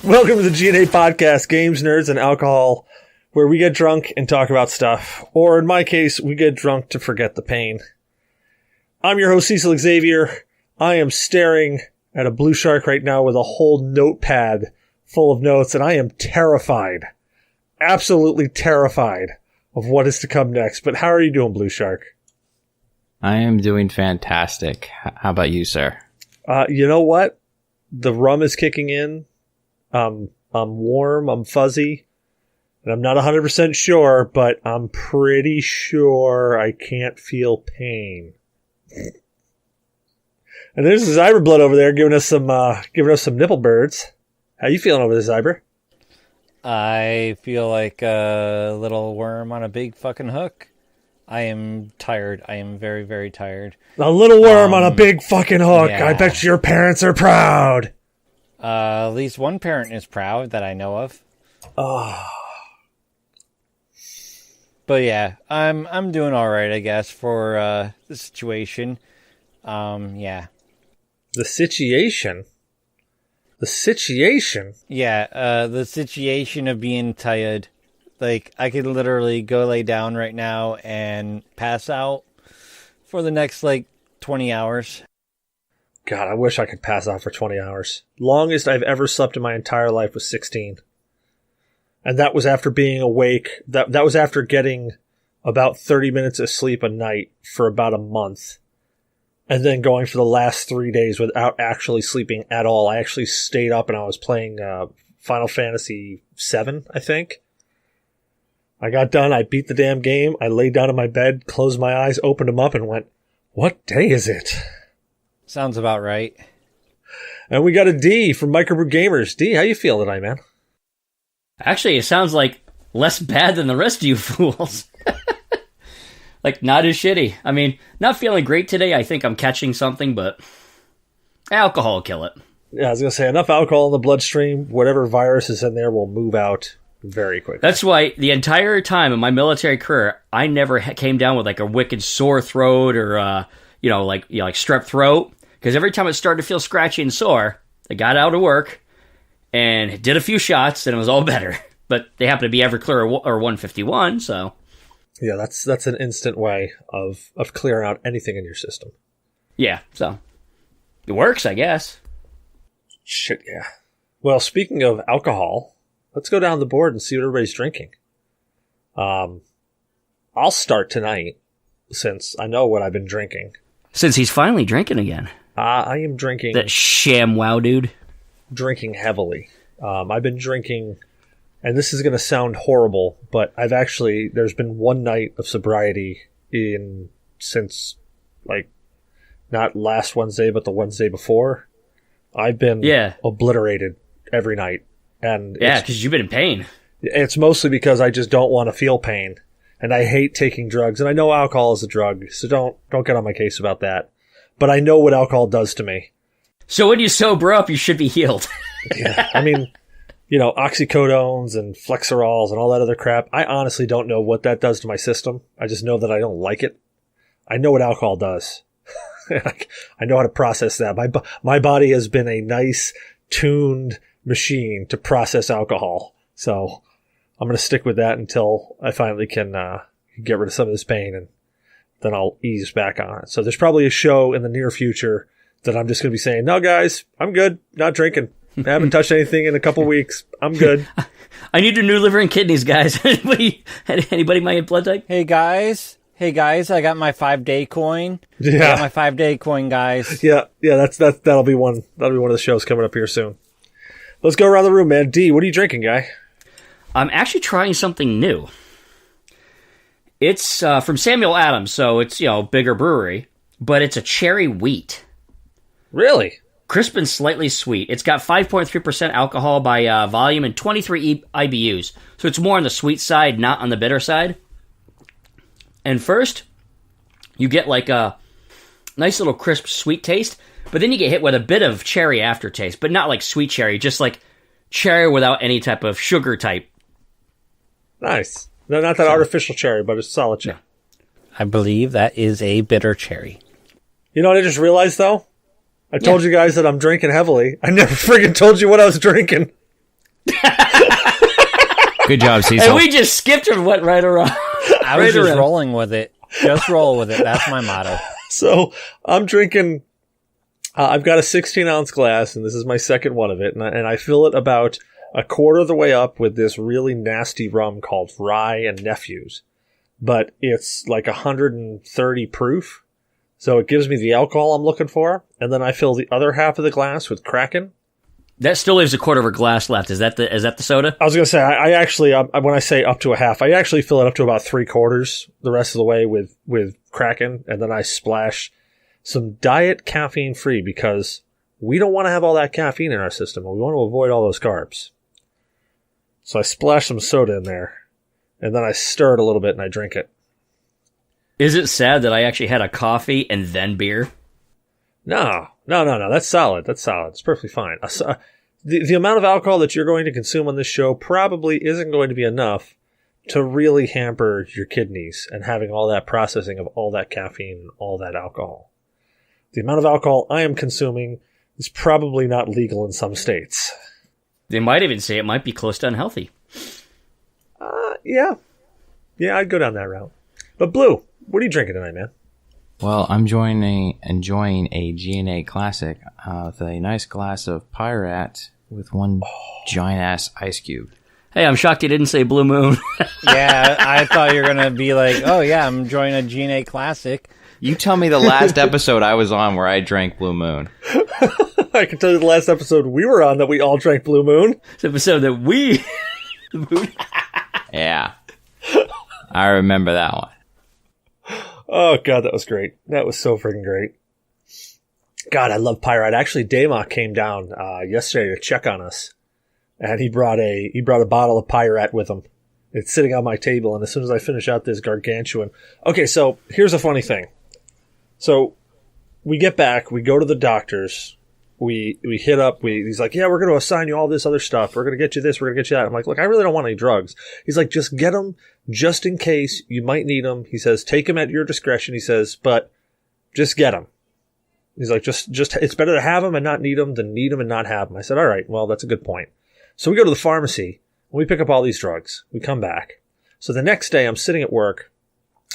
Welcome to the G.N.A podcast, Games, Nerds, and Alcohol, where we get drunk and talk about stuff. Or in my case, we get drunk to forget the pain. I'm your host, Cecil Xavier. I am staring at a blue shark right now with a whole notepad full of notes, and I am terrified. Absolutely terrified of what is to come next. But how are you doing, Blue Shark? I am doing fantastic. How about you, sir? You know what? The rum is kicking in. I'm warm, I'm fuzzy, and I'm not 100% sure, but I'm pretty sure I can't feel pain. And there's the Zyber blood over there giving us some nipple birds. How you feeling over there, Zyber? I feel like a little worm on a big fucking hook. I am tired. I am very, very tired. A little worm on a big fucking hook. Yeah. I bet your parents are proud. At least one parent is proud that I know of. Oh. But yeah, I'm doing all right, I guess, for the situation. Yeah. The situation? The situation? Yeah, the situation of being tired. Like, I could literally go lay down right now and pass out for the next, 20 hours. God, I wish I could pass out for 20 hours. Longest I've ever slept in my entire life was 16. And that was after being awake. That was after getting about 30 minutes of sleep a night for about a month. And then going for the last 3 days without actually sleeping at all. I actually stayed up and I was playing Final Fantasy VII, I think. I got done. I beat the damn game. I laid down in my bed, closed my eyes, opened them up, and went, "What day is it?" Sounds about right. And we got a D from Microbrew Gamers. D, how you feel tonight, man? Actually, it sounds like less bad than the rest of you fools. Not as shitty. I mean, not feeling great today. I think I'm catching something, but alcohol will kill it. Yeah, I was going to say, enough alcohol in the bloodstream, whatever virus is in there will move out very quickly. That's why the entire time in my military career, I never came down with a wicked sore throat or, strep throat. Because every time it started to feel scratchy and sore, I got out of work and did a few shots and it was all better. But they happen to be Everclear or 151, so... Yeah, that's an instant way of clearing out anything in your system. Yeah, so... It works, I guess. Shit, yeah. Well, speaking of alcohol, let's go down the board and see what everybody's drinking. I'll start tonight, since I know what I've been drinking. Since he's finally drinking again. I am drinking... That sham wow dude. Drinking heavily. I've been drinking, and this is going to sound horrible, but there's been one night of sobriety since, not last Wednesday, but the Wednesday before. I've been obliterated every night. And yeah, because you've been in pain. It's mostly because I just don't want to feel pain. And I hate taking drugs. And I know alcohol is a drug, so don't get on my case about that. But I know what alcohol does to me. So when you sober up, you should be healed. Yeah, I mean, oxycodones and Flexerols and all that other crap. I honestly don't know what that does to my system. I just know that I don't like it. I know what alcohol does. I know how to process that. My body has been a nice, tuned machine to process alcohol. So I'm going to stick with that until I finally can get rid of some of this pain, and then I'll ease back on it. So there's probably a show in the near future that I'm just going to be saying, "No, guys, I'm good. Not drinking. I haven't touched anything in a couple weeks. I'm good." I need a new liver and kidneys, guys. Anybody my blood type? Hey, guys, I got my 5-day coin. Yeah. I got my 5-day coin, guys. Yeah, that'll be one of the shows coming up here soon. Let's go around the room, man. D, what are you drinking, guy? I'm actually trying something new. It's from Samuel Adams, so it's, bigger brewery, but it's a cherry wheat. Really? Crisp and slightly sweet. It's got 5.3% alcohol by volume and 23 IBUs, so it's more on the sweet side, not on the bitter side. And first, you get a nice little crisp sweet taste, but then you get hit with a bit of cherry aftertaste, but not like sweet cherry, just like cherry without any type of sugar type. Nice. No, not that artificial cherry, but it's solid cherry. I believe that is a bitter cherry. You know what I just realized, though? I told you guys that I'm drinking heavily. I never friggin' told you what I was drinking. Good job, Cecil. And we just skipped and went right around. I was just rolling with it. Just roll with it. That's my motto. So I'm drinking. I've got a 16-ounce glass, and this is my second one of it, and I fill it about a quarter of the way up with this really nasty rum called Rye and Nephews. But it's like 130 proof, so it gives me the alcohol I'm looking for, and then I fill the other half of the glass with Kraken. That still leaves a quarter of a glass left. Is that the soda? I was going to say, I actually, when I say up to a half, I actually fill it up to about 3/4 the rest of the way with Kraken, and then I splash some diet caffeine free because we don't want to have all that caffeine in our system, and we want to avoid all those carbs. So I splash some soda in there, and then I stir it a little bit and I drink it. Is it sad that I actually had a coffee and then beer? No. That's solid. It's perfectly fine. The amount of alcohol that you're going to consume on this show probably isn't going to be enough to really hamper your kidneys and having all that processing of all that caffeine and all that alcohol. The amount of alcohol I am consuming is probably not legal in some states. They might even say it might be close to unhealthy. Yeah, I'd go down that route. But Blue, what are you drinking tonight, man? Well, I'm enjoying a G.N.A. classic with a nice glass of Pyrat with one giant-ass ice cube. Hey, I'm shocked you didn't say Blue Moon. Yeah, I thought you were going to be like, oh yeah, I'm enjoying a G.N.A. classic. You tell me the last episode I was on where I drank Blue Moon. I can tell you the last episode we were on that we all drank Blue Moon. It's the episode that we... Yeah. I remember that one. Oh, God, that was great. That was so freaking great. God, I love Pyrat. Actually, Daymock came down yesterday to check on us, and he brought a bottle of Pyrat with him. It's sitting on my table, and as soon as I finish out this gargantuan... Okay, so here's a funny thing. So we get back, we go to the doctors, we hit up, he's like, yeah, we're going to assign you all this other stuff. We're going to get you this, we're going to get you that. I'm like, look, I really don't want any drugs. He's like, just get them just in case you might need them. He says, take them at your discretion. He says, but just get them. He's like, just it's better to have them and not need them than need them and not have them. I said, all right, well, that's a good point. So we go to the pharmacy and we pick up all these drugs. We come back. So the next day I'm sitting at work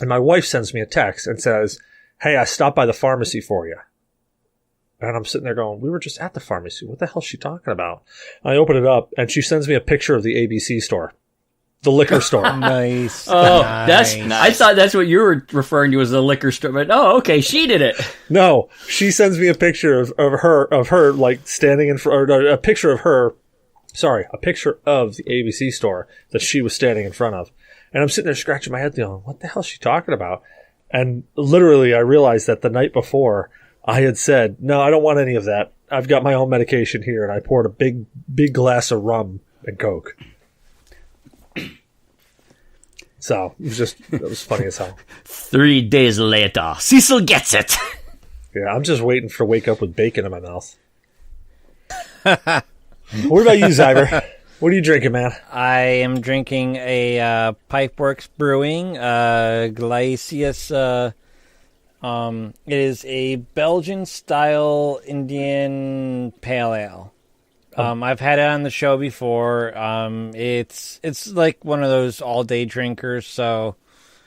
and my wife sends me a text and says, hey, I stopped by the pharmacy for you. And I'm sitting there going, we were just at the pharmacy. What the hell is she talking about? I open it up, and she sends me a picture of the ABC store. The liquor store. Nice. Oh, nice. that's nice. I thought that's what you were referring to as the liquor store. But, okay, she did it. No, she sends me a picture of her, like, standing in front, or a picture of her, a picture of the ABC store that she was standing in front of. And I'm sitting there scratching my head going, what the hell is she talking about? And literally, I realized that the night before, I had said, no, I don't want any of that. I've got my own medication here, and I poured a big glass of rum and Coke. So, it was funny as hell. 3 days later, Cecil gets it. Yeah, I'm just waiting for wake up with bacon in my mouth. What about you, Zyber? What are you drinking, man? I am drinking a Pipeworks Brewing Glacius. It is a Belgian-style Indian pale ale. I've had it on the show before. It's like one of those all-day drinkers. So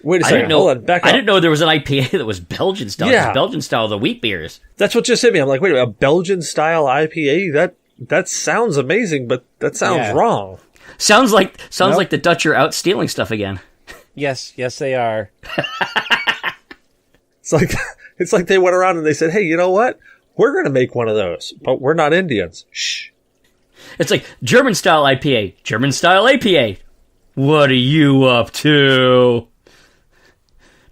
wait a second. Hold on. Back up. I didn't know there was an IPA that was Belgian style. Yeah. It's Belgian style, the wheat beers. That's what just hit me. I'm like, wait a minute, a Belgian-style IPA? That sounds amazing, but that sounds wrong. Sounds like the Dutch are out stealing stuff again. Yes, they are. It's like they went around and they said, hey, you know what? We're going to make one of those, but we're not Indians. Shh. It's like German style IPA, German style APA. What are you up to?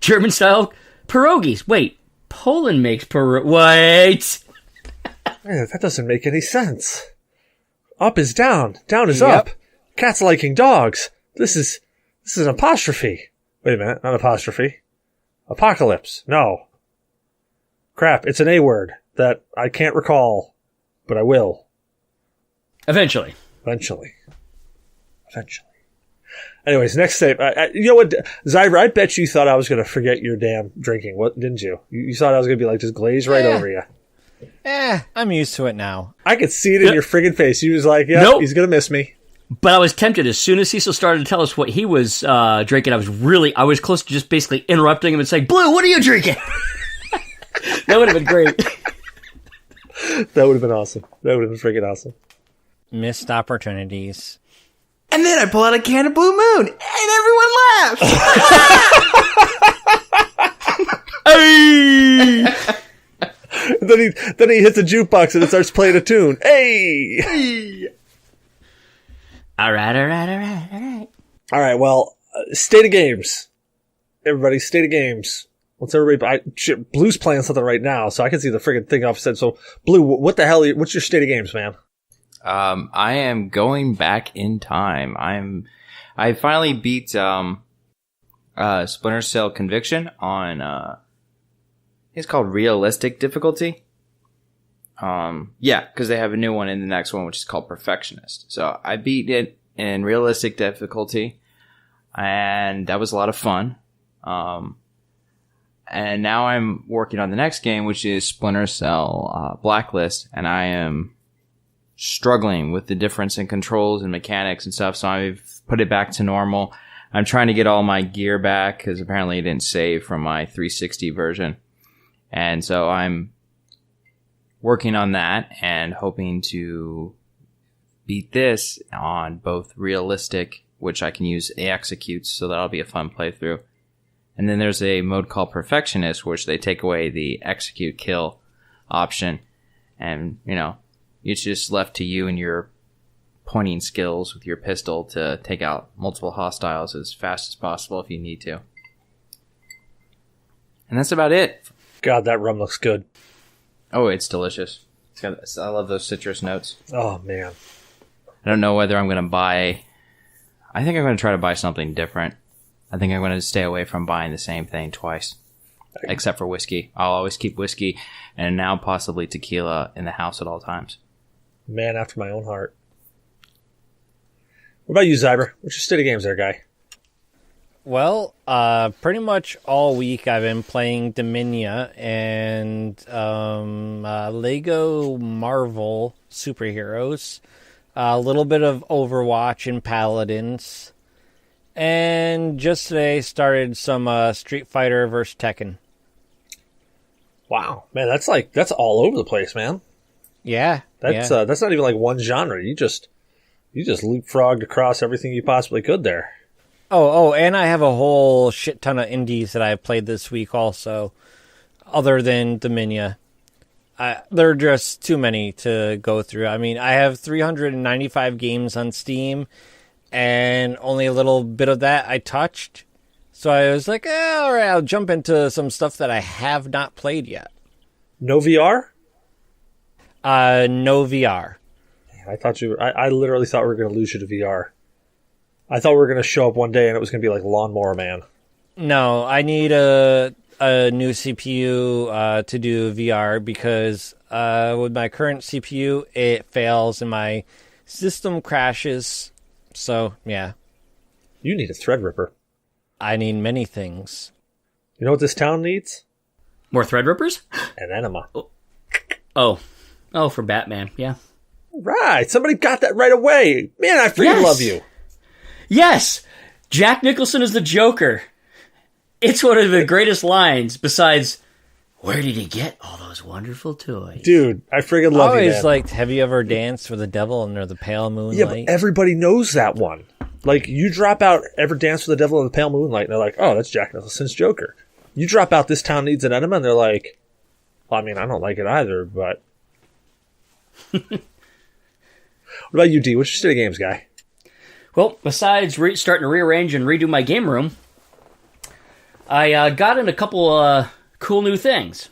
German style pierogies. Wait, Poland makes Wait. Man, that doesn't make any sense. Up is down. Down is up. Cats liking dogs. This is an apostrophe. Wait a minute, not apostrophe. Apocalypse. No. Crap, it's an A word that I can't recall, but I will. Eventually. Anyways, next tape. You know what, Zyber, I bet you thought I was going to forget your damn drinking. What, didn't you? You thought I was going to be like, just glaze right over you. I'm used to it now. I could see it in your friggin' face. You was like, yeah, nope. He's going to miss me. But I was tempted. As soon as Cecil started to tell us what he was drinking, I was close to just basically interrupting him and saying, Blue, what are you drinking? That would have been great. That would have been awesome. That would have been freaking awesome. Missed opportunities. And then I pull out a can of Blue Moon, and everyone laughs. Hey! then he hits a jukebox and it starts playing a tune. Hey! All right. All right, well, state of games. Everybody, state of games. What's everybody... Blue's playing something right now, so I can see the friggin' thing off said. So, Blue, what the hell... What's your state of games, man? I am going back in time. I finally beat Splinter Cell Conviction on it's called realistic difficulty. Yeah, because they have a new one in the next one, which is called Perfectionist. So I beat it in realistic difficulty, and that was a lot of fun. And now I'm working on the next game, which is Splinter Cell Blacklist, and I am struggling with the difference in controls and mechanics and stuff, so I've put it back to normal. I'm trying to get all my gear back, because apparently it didn't save from my 360 version. And so I'm working on that and hoping to beat this on both realistic, which I can use executes, so that'll be a fun playthrough. And then there's a mode called Perfectionist, which they take away the execute kill option. And, you know, it's just left to you and your pointing skills with your pistol to take out multiple hostiles as fast as possible if you need to. And that's about it. God, that rum looks good. Oh, it's delicious. I love those citrus notes. Oh, man. I don't know whether I'm going to buy... I think I'm going to try to buy something different. I think I'm going to stay away from buying the same thing twice. Except for whiskey. I'll always keep whiskey and now possibly tequila in the house at all times. Man after my own heart. What about you, Zyber? What's your state of games there, guy? Well, pretty much all week I've been playing Dominia and Lego Marvel superheroes, a little bit of Overwatch and Paladins, and just today started some Street Fighter vs. Tekken. Wow, man, that's all over the place, man. Yeah, that's not even like one genre. You just leapfrogged across everything you possibly could there. Oh, and I have a whole shit ton of indies that I've played this week also, other than Dominia. There are just too many to go through. I mean, I have 395 games on Steam, and only a little bit of that I touched. So I was like, all right, I'll jump into some stuff that I have not played yet. No VR? No VR. I literally thought we were going to lose you to VR. I thought we were going to show up one day and it was going to be like Lawnmower Man. No, I need a new CPU to do VR because with my current CPU, it fails and my system crashes. So, yeah. You need a Threadripper. I need many things. You know what this town needs? More Threadrippers? An enema. Oh, for Batman, yeah. Right, somebody got that right away. Man, I freaking love you. Yes! Jack Nicholson is the Joker. It's one of the greatest lines besides, where did he get all those wonderful toys? Dude, I freaking love you, man. I always liked, have you ever danced with the devil under the pale moonlight? Yeah, but everybody knows that one. Like, you drop out Ever Dance with the Devil in the Pale Moonlight, and they're like, oh, that's Jack Nicholson's Joker. You drop out This Town Needs an Enema, and they're like, well, I mean, I don't like it either, but... What about you, D? What's your state of games, guy? Well, besides starting to rearrange and redo my game room, I got in a couple cool new things.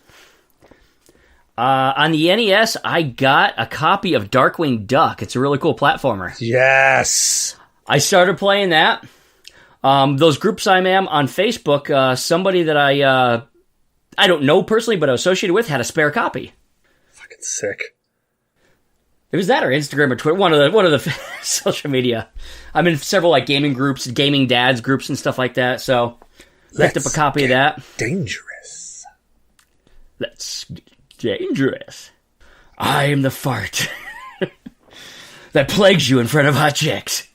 On the NES, I got a copy of Darkwing Duck. It's a really cool platformer. Yes! I started playing that. Those groups I'm on Facebook, somebody that I don't know personally, but I was associated with, had a spare copy. Fucking sick. It was that or Instagram or Twitter, one of the social media. I'm in several like gaming groups, gaming dads groups and stuff like that. So picked up a copy of that. Dangerous. That's dangerous. I am the fart that plagues you in front of hot chicks.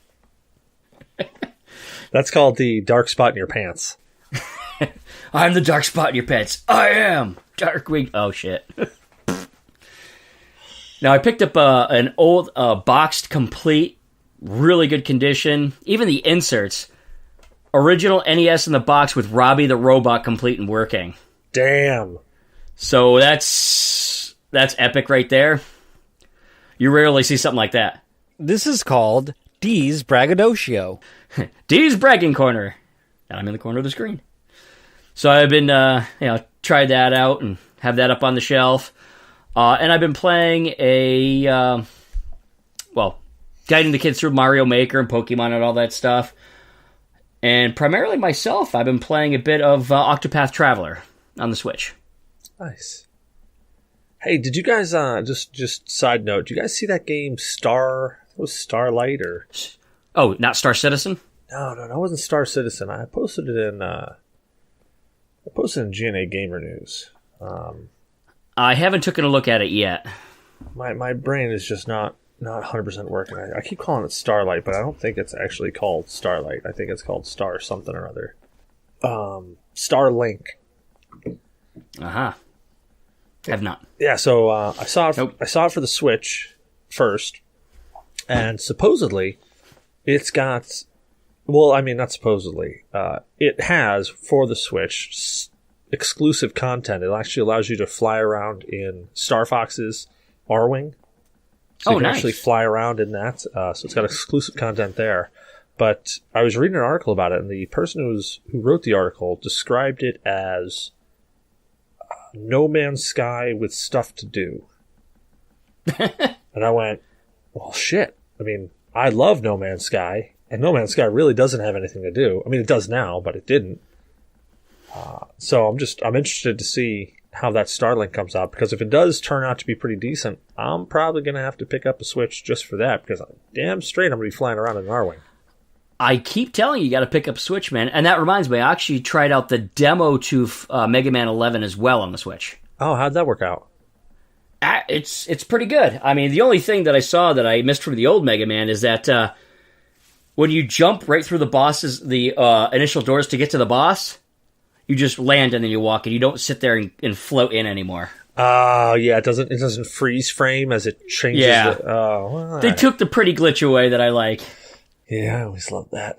That's called the dark spot in your pants. I'm the dark spot in your pants. I am Darkwing. Oh, shit. Now, I picked up an old boxed complete, really good condition. Even the inserts. Original NES in the box with Robbie the Robot complete and working. Damn. So that's epic right there. You rarely see something like that. This is called D's Braggadocio. D's Bragging Corner. And I'm in the corner of the screen. So I've been, tried that out and have that up on the shelf. And I've been playing guiding the kids through Mario Maker and Pokemon and all that stuff. And primarily myself, I've been playing a bit of Octopath Traveler on the Switch. Nice. Hey, did you guys, just side note, did you guys see that game Starlight or? Oh, not Star Citizen? No, it wasn't Star Citizen. I posted it in G.N.A. Gamer News. I haven't taken a look at it yet. My brain is just not 100% working. I keep calling it Starlight, but I don't think it's actually called Starlight. I think it's called Star something or other. Starlink. Aha. Have not. Yeah, so I saw it. Nope. I saw it for the Switch first, and supposedly it's got. Well, I mean, not supposedly. It has for the Switch exclusive content. It actually allows you to fly around in Star Fox's R-Wing. So you can actually fly around in that. So it's got exclusive content there. But I was reading an article about it, and the person who wrote the article described it as No Man's Sky with stuff to do. And I went, well, shit. I mean, I love No Man's Sky, and No Man's Sky really doesn't have anything to do. I mean, it does now, but it didn't. So I'm interested to see how that Starlink comes out, because if it does turn out to be pretty decent, I'm probably going to have to pick up a Switch just for that, because I'm damn straight I'm going to be flying around in an R-Wing. I keep telling you got to pick up Switch, man. And that reminds me, I actually tried out the demo to Mega Man 11 as well on the Switch. Oh, how'd that work out? It's pretty good. I mean, the only thing that I saw that I missed from the old Mega Man is that when you jump right through the initial doors to get to the boss, you just land and then you walk, and you don't sit there and float in anymore. Oh, yeah, it doesn't freeze frame as it changes. Yeah. They took the pretty glitch away that I like. Yeah, I always love that.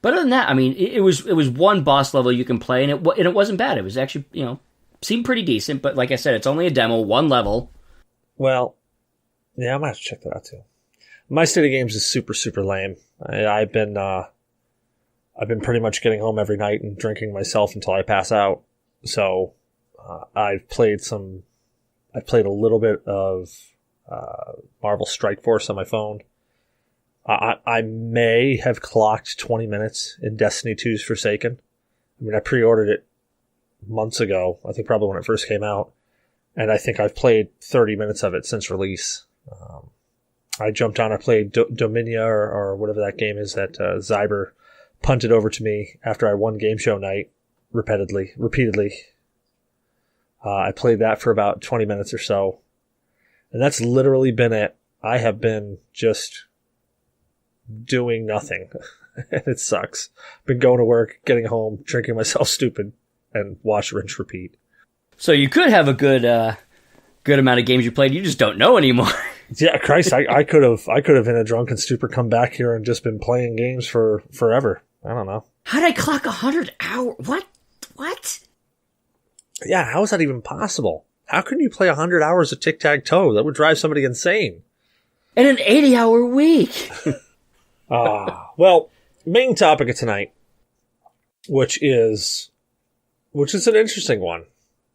But other than that, I mean, it was one boss level you can play, and it wasn't bad. It was actually, seemed pretty decent. But like I said, it's only a demo, one level. Well, yeah, I might have to check that out too. My state of games is super, super lame. I've been pretty much getting home every night and drinking myself until I pass out. So I've played a little bit of Marvel Strike Force on my phone. I may have clocked 20 minutes in Destiny 2's Forsaken. I mean, I pre-ordered it months ago, I think probably when it first came out, and I think I've played 30 minutes of it since release. I jumped on, I played Dominia or whatever that game is that Zyber punted over to me after I won Game Show Night repeatedly. I played that for about 20 minutes or so, and that's literally been it. I have been just doing nothing. And it sucks. Been going to work, getting home, drinking myself stupid, and wash, rinse, repeat. So you could have a good amount of games you played. You just don't know anymore. Yeah, Christ, I could have in a drunken stupor come back here and just been playing games for forever. I don't know. How'd I clock 100 hours? What? Yeah, how is that even possible? How can you play 100 hours of tic-tac-toe? That would drive somebody insane. In an 80-hour week. Well, main topic of tonight, which is an interesting one.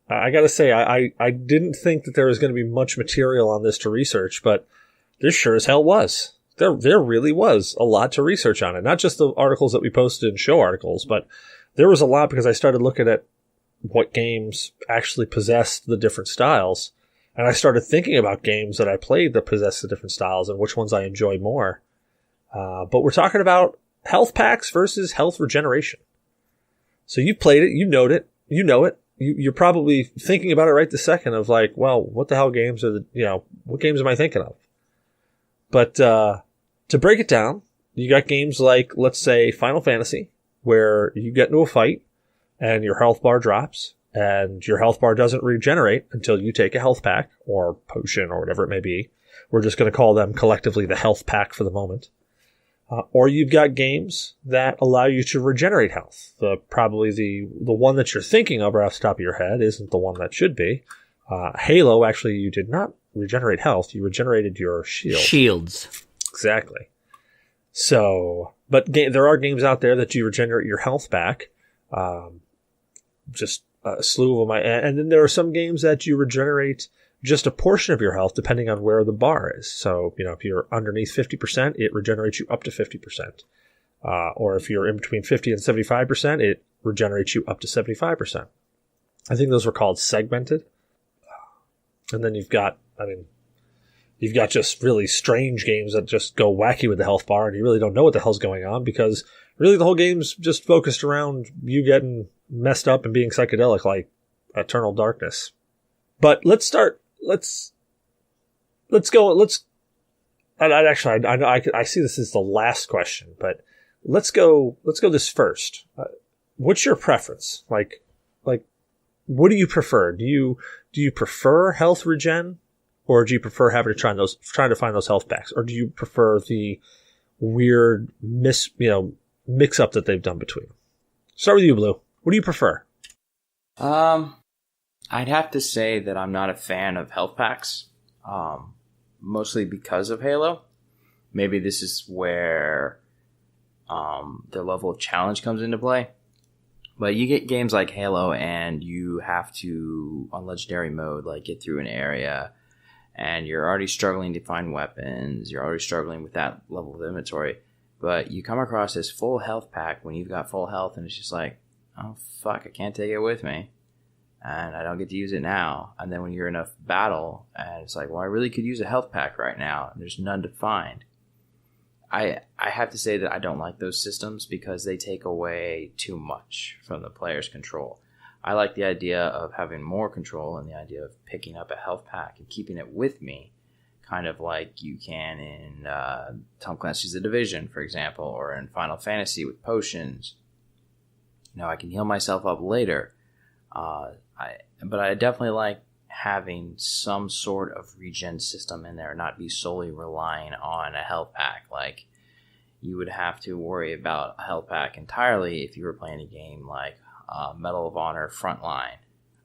I gotta say, I didn't think that there was going to be much material on this to research, but there sure as hell was. There really was a lot to research on it. Not just the articles that we posted in show articles, but there was a lot because I started looking at what games actually possessed the different styles. And I started thinking about games that I played that possessed the different styles and which ones I enjoy more. But we're talking about health packs versus health regeneration. So you played it, you know it. You're probably thinking about it right this second of like, well, what the hell games what games am I thinking of? But to break it down, You got games like, let's say, Final Fantasy, where you get into a fight and your health bar drops, and your health bar doesn't regenerate until you take a health pack or potion or whatever it may be. We're just going to call them collectively the health pack for the moment. Or you've got games that allow you to regenerate health. Probably the one that you're thinking of right off the top of your head isn't the one that should be. Halo, actually, you did not regenerate health. You regenerated your shield. Shields. Exactly. So, but there are games out there that you regenerate your health back. Just a slew of them. And then there are some games that you regenerate just a portion of your health depending on where the bar is. So, if you're underneath 50%, it regenerates you up to 50%. Or if you're in between 50 and 75%, it regenerates you up to 75%. I think those were called segmented. And then you've got just really strange games that just go wacky with the health bar, and you really don't know what the hell's going on, because really the whole game's just focused around you getting messed up and being psychedelic, like Eternal Darkness. But I see this as the last question, but let's go this first. What's your preference? Like, what do you prefer? Do you prefer health regen, or do you prefer having to trying to find those health packs, or do you prefer the weird mix up that they've done between? Start with you, Blue. What do you prefer? I'd have to say that I'm not a fan of health packs, mostly because of Halo. Maybe this is where the level of challenge comes into play. But you get games like Halo, and you have to, on Legendary mode, like get through an area, and you're already struggling to find weapons. You're already struggling with that level of inventory. But you come across this full health pack when you've got full health, and it's just like, oh, fuck, I can't take it with me. And I don't get to use it now. And then when you're in a battle, and it's like, well, I really could use a health pack right now, and there's none to find. I have to say that I don't like those systems because they take away too much from the player's control. I like the idea of having more control and the idea of picking up a health pack and keeping it with me, kind of like you can in Tom Clancy's The Division, for example, or in Final Fantasy with potions. I can heal myself up later. But I definitely like having some sort of regen system in there, not be solely relying on a health pack. Like, you would have to worry about a health pack entirely if you were playing a game like Medal of Honor Frontline,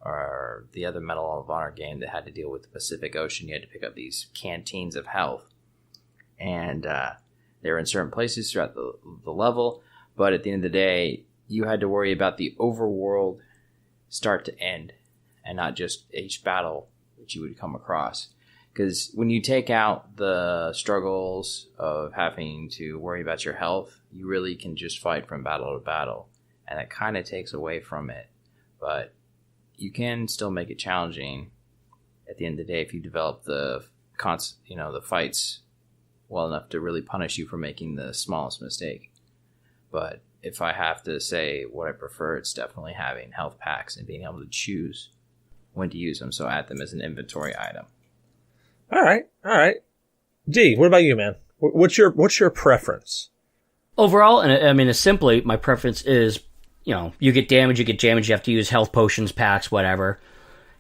or the other Medal of Honor game that had to deal with the Pacific Ocean. You had to pick up these canteens of health, and they were in certain places throughout the level, but at the end of the day, you had to worry about the overworld start to end, and not just each battle that you would come across. Because when you take out the struggles of having to worry about your health, you really can just fight from battle to battle, and it kind of takes away from it. But you can still make it challenging at the end of the day if you develop the fights well enough to really punish you for making the smallest mistake. But if I have to say what I prefer, it's definitely having health packs and being able to choose when to use them, so add them as an inventory item. All right. D, what about you, man? What's your preference? Overall, and I mean, simply, my preference is, you get damage, you have to use health potions, packs, whatever.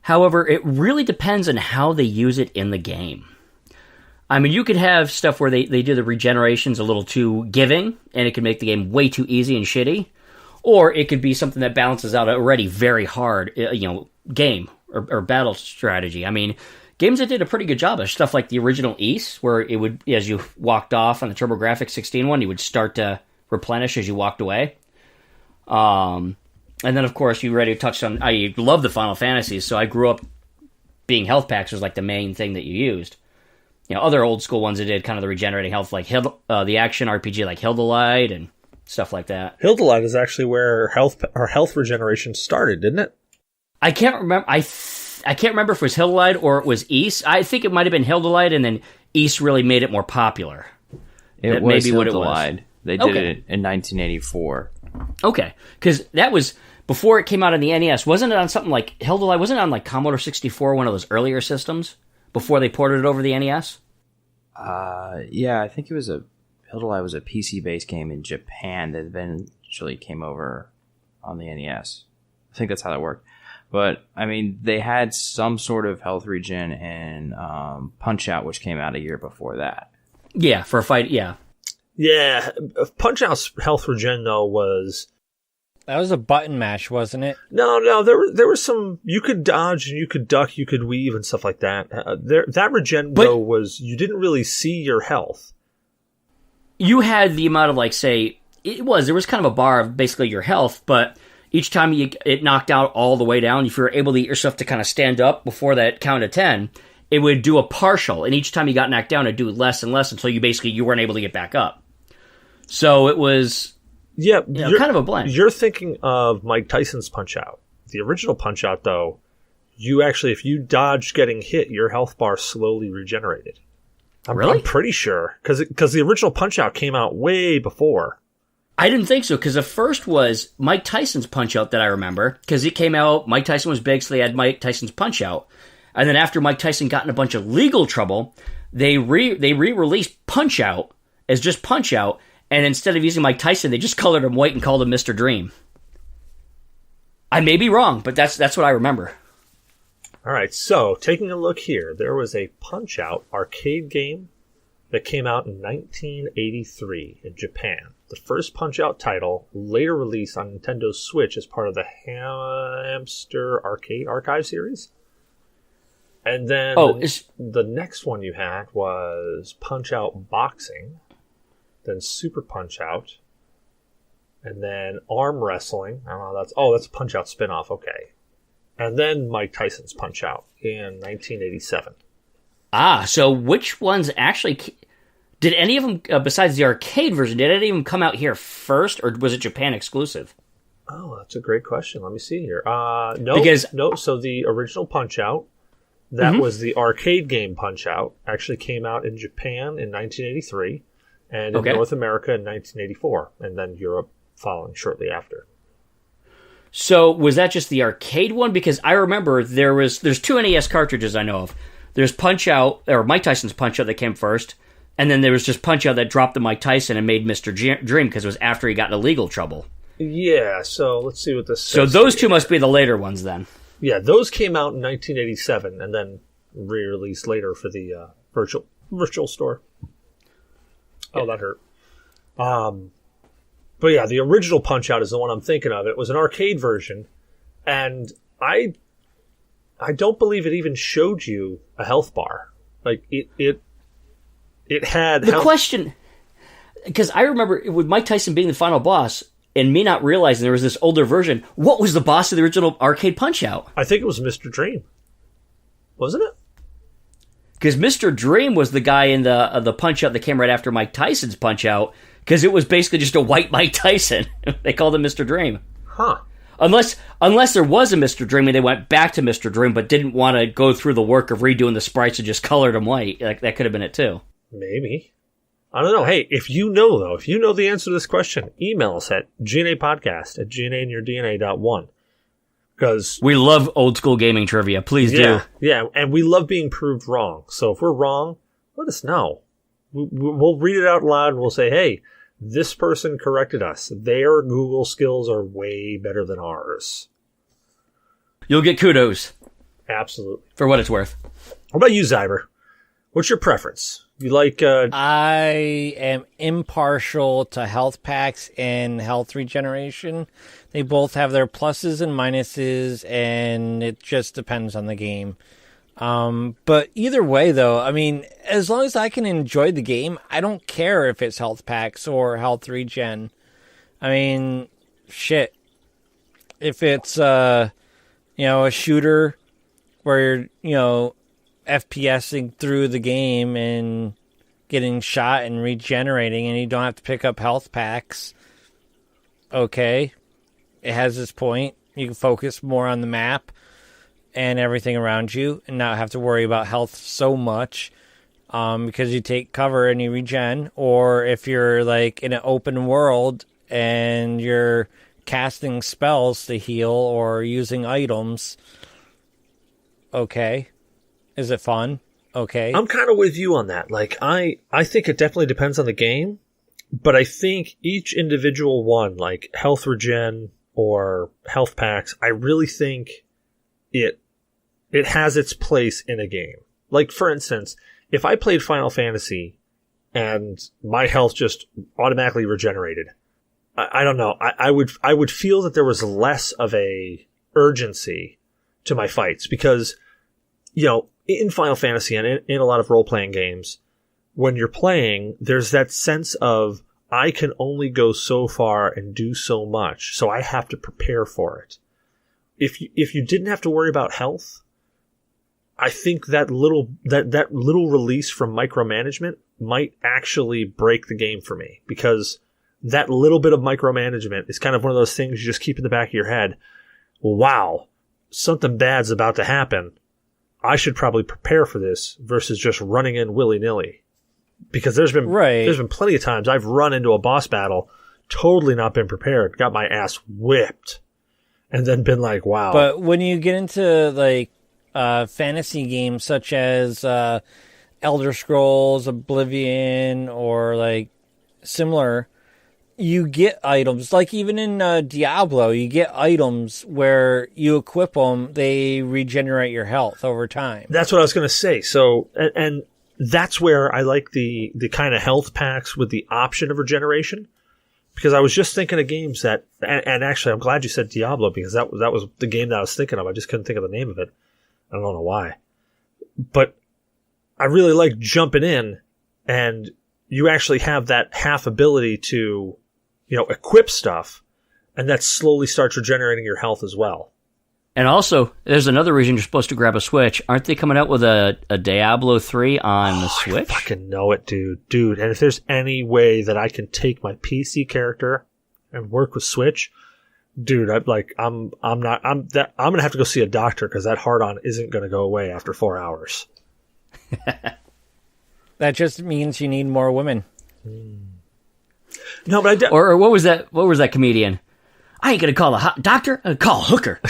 However, it really depends on how they use it in the game. I mean, you could have stuff where they do the regenerations a little too giving, and it can make the game way too easy and shitty. Or it could be something that balances out already very hard, game or battle strategy. I mean, games that did a pretty good job of stuff like the original East, where it would, as you walked off on the TurboGrafx 16 one, you would start to replenish as you walked away. And then, of course, you already touched on, I love the Final Fantasies, so I grew up being health packs was like the main thing that you used. Other old school ones that did kind of the regenerating health, like the action RPG like Hildelight and stuff like that. Hildelight is actually where health regeneration started, didn't it? I can't remember. I can't remember if it was Hildelight or it was East. I think it might have been Hildelight, and then East really made it more popular. It was Hildelight. They did it in 1984. Okay, because that was before it came out on the NES. Wasn't it on something like Hildelight? Wasn't it on like Commodore 64, one of those earlier systems, before they ported it over the NES? Yeah, I think it was a Hildolai was a PC-based game in Japan that eventually came over on the NES. I think that's how that worked. But, I mean, they had some sort of health regen in Punch-Out, which came out a year before that. Yeah, for a fight, yeah. Yeah, Punch-Out's health regen, though, was... That was a button mash, wasn't it? No, there was some... You could dodge, and you could duck, you could weave, and stuff like that. That regen, though, was... You didn't really see your health. You had the amount of, like, say... There was kind of a bar of basically your health, but each time it knocked out all the way down, if you were able to get yourself to kind of stand up before that count of 10, it would do a partial, and each time you got knocked down, it'd do less and less until you weren't able to get back up. So it was... Yeah, kind of a blend. You're thinking of Mike Tyson's Punch-Out. The original Punch-Out, though, you actually, if you dodged getting hit, your health bar slowly regenerated. Really? I'm pretty sure. Because the original Punch-Out came out way before. I didn't think so, because the first was Mike Tyson's Punch-Out that I remember, because it came out, Mike Tyson was big, so they had Mike Tyson's Punch-Out. And then after Mike Tyson got in a bunch of legal trouble, they re-released Punch-Out as just Punch-Out, and instead of using Mike Tyson, they just colored him white and called him Mr. Dream. I may be wrong, but that's what I remember. All right, so taking a look here, there was a Punch-Out arcade game that came out in 1983 in Japan. The first Punch-Out title, later released on Nintendo Switch as part of the Hamster Arcade Archive series. And then the next one you had was Punch-Out Boxing, then Super Punch-Out, and then Arm Wrestling. I don't know, that's a Punch-Out spinoff, okay. And then Mike Tyson's Punch-Out in 1987. So which ones actually... Did any of them, besides the arcade version, did any of them come out here first, or was it Japan exclusive? Oh, that's a great question. Let me see here. No. So the original Punch-Out, that was the arcade game Punch-Out, actually came out in Japan in 1983, and in North America in 1984, and then Europe following shortly after. So was that just the arcade one? Because I remember there's two NES cartridges I know of. There's Punch-Out, or Mike Tyson's Punch-Out that came first, and then there was just Punch-Out that dropped the Mike Tyson and made Mr. Dream because it was after he got into legal trouble. Yeah, so let's see what this says. So those two must be the later ones then. Yeah, those came out in 1987 and then re-released later for the virtual store. Oh, that hurt. But yeah, the original Punch-Out is the one I'm thinking of. It was an arcade version, and I don't believe it even showed you a health bar. Like, it had... The question... Because I remember, with Mike Tyson being the final boss, and me not realizing there was this older version, what was the boss of the original arcade Punch-Out? I think it was Mr. Dream. Wasn't it? Because Mr. Dream was the guy in the Punch-Out that came right after Mike Tyson's Punch-Out, because it was basically just a white Mike Tyson. They called him Mr. Dream. Huh. Unless there was a Mr. Dream and they went back to Mr. Dream but didn't want to go through the work of redoing the sprites and just colored him white. Like, that could have been it too. Maybe. I don't know. Hey, if you know the answer to this question, email us at GNApodcast@GNAinyourdNA.1. Because we love old school gaming trivia. Please do. Yeah, and we love being proved wrong. So if we're wrong, let us know. We'll read it out loud and we'll say, hey, this person corrected us. Their Google skills are way better than ours. You'll get kudos. Absolutely. For what it's worth. What about you, Zyber? What's your preference? You like... I am impartial to health packs and health regeneration. They both have their pluses and minuses, and it just depends on the game. But either way, though, I mean, as long as I can enjoy the game, I don't care if it's health packs or health regen. I mean, shit. If it's, a shooter where you're, FPSing through the game and getting shot and regenerating, and you don't have to pick up health packs, okay. It has its point. You can focus more on the map and everything around you and not have to worry about health so much because you take cover and you regen. Or if you're like in an open world and you're casting spells to heal or using items, okay. Is it fun? Okay. I'm kind of with you on that. Like, I think it definitely depends on the game. But I think each individual one, like health regen or health packs, I really think it has its place in a game. Like, for instance, if I played Final Fantasy and my health just automatically regenerated, I don't know. I would feel that there was less of a urgency to my fights because, in Final Fantasy and in a lot of role-playing games, when you're playing, there's that sense of, I can only go so far and do so much, so I have to prepare for it. If you didn't have to worry about health, I think that little release from micromanagement might actually break the game for me, because that little bit of micromanagement is kind of one of those things you just keep in the back of your head. Wow, something bad's about to happen. I should probably prepare for this versus just running in willy-nilly. Because there's been plenty of times I've run into a boss battle, totally not been prepared, got my ass whipped, and then been like, wow. But when you get into like fantasy games such as Elder Scrolls, Oblivion, or like similar, you get items. Like even in Diablo, you get items where you equip them, they regenerate your health over time. That's what I was going to say. So, and that's where I like the kind of health packs with the option of regeneration, because I was just thinking of games that, and actually I'm glad you said Diablo, because that was the game that I was thinking of. I just couldn't think of the name of it. I don't know why. But I really like jumping in, and you actually have that half ability to, equip stuff, and that slowly starts regenerating your health as well. And also, there's another reason you're supposed to grab a Switch. Aren't they coming out with a Diablo 3 on the Switch? I fucking know it, dude. And if there's any way that I can take my PC character and work with Switch, dude, I'm gonna have to go see a doctor, because that hard-on isn't gonna go away after 4 hours. That just means you need more women. No, but or what was that? What was that comedian? I ain't gonna call a doctor. I'm gonna call a hooker.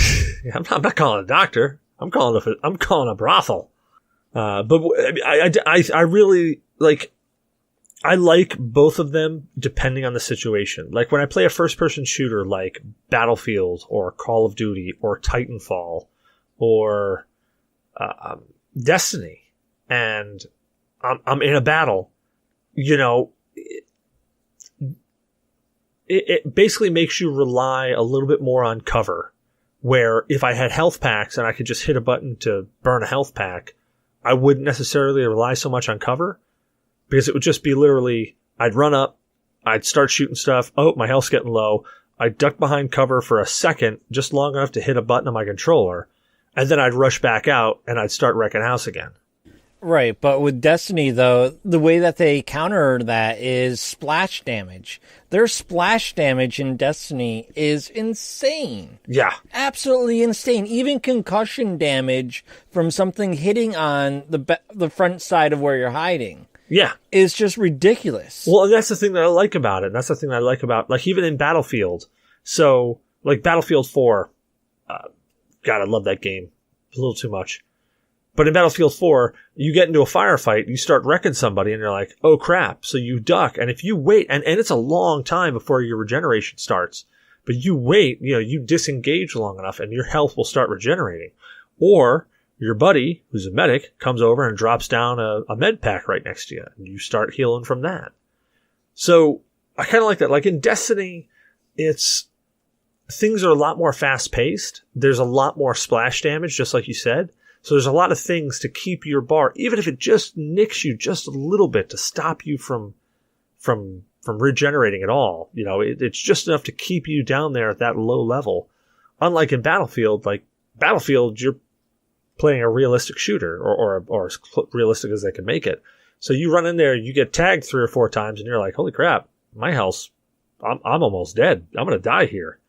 I'm not calling a doctor. I'm calling a brothel. But I really like. I like both of them depending on the situation. Like when I play a first-person shooter like Battlefield or Call of Duty or Titanfall or Destiny, and I'm in a battle, it basically makes you rely a little bit more on cover, where if I had health packs and I could just hit a button to burn a health pack, I wouldn't necessarily rely so much on cover, because it would just be literally, I'd run up, I'd start shooting stuff, oh, my health's getting low, I'd duck behind cover for a second, just long enough to hit a button on my controller, and then I'd rush back out and I'd start wrecking house again. Right, but with Destiny, though, the way that they counter that is splash damage. Their splash damage in Destiny is insane. Yeah. Absolutely insane. Even concussion damage from something hitting on the front side of where you're hiding. Yeah. Is just ridiculous. Well, and that's the thing that I like about it. And that's the thing that I like about, like, even in Battlefield. So, like, Battlefield 4, God, I love that game. A little too much. But in Battlefield 4, you get into a firefight, you start wrecking somebody, and you're like, oh crap. So you duck, and if you wait, and it's a long time before your regeneration starts, but you wait, you disengage long enough, and your health will start regenerating. Or your buddy, who's a medic, comes over and drops down a med pack right next to you, and you start healing from that. So I kind of like that. Like in Destiny, things are a lot more fast-paced. There's a lot more splash damage, just like you said. So there's a lot of things to keep your bar, even if it just nicks you just a little bit, to stop you from regenerating at all. It's just enough to keep you down there at that low level. Unlike in Battlefield, you're playing a realistic shooter, or as realistic as they can make it. So you run in there, you get tagged 3 or 4 times, and you're like, holy crap, my health's, I'm almost dead. I'm going to die here.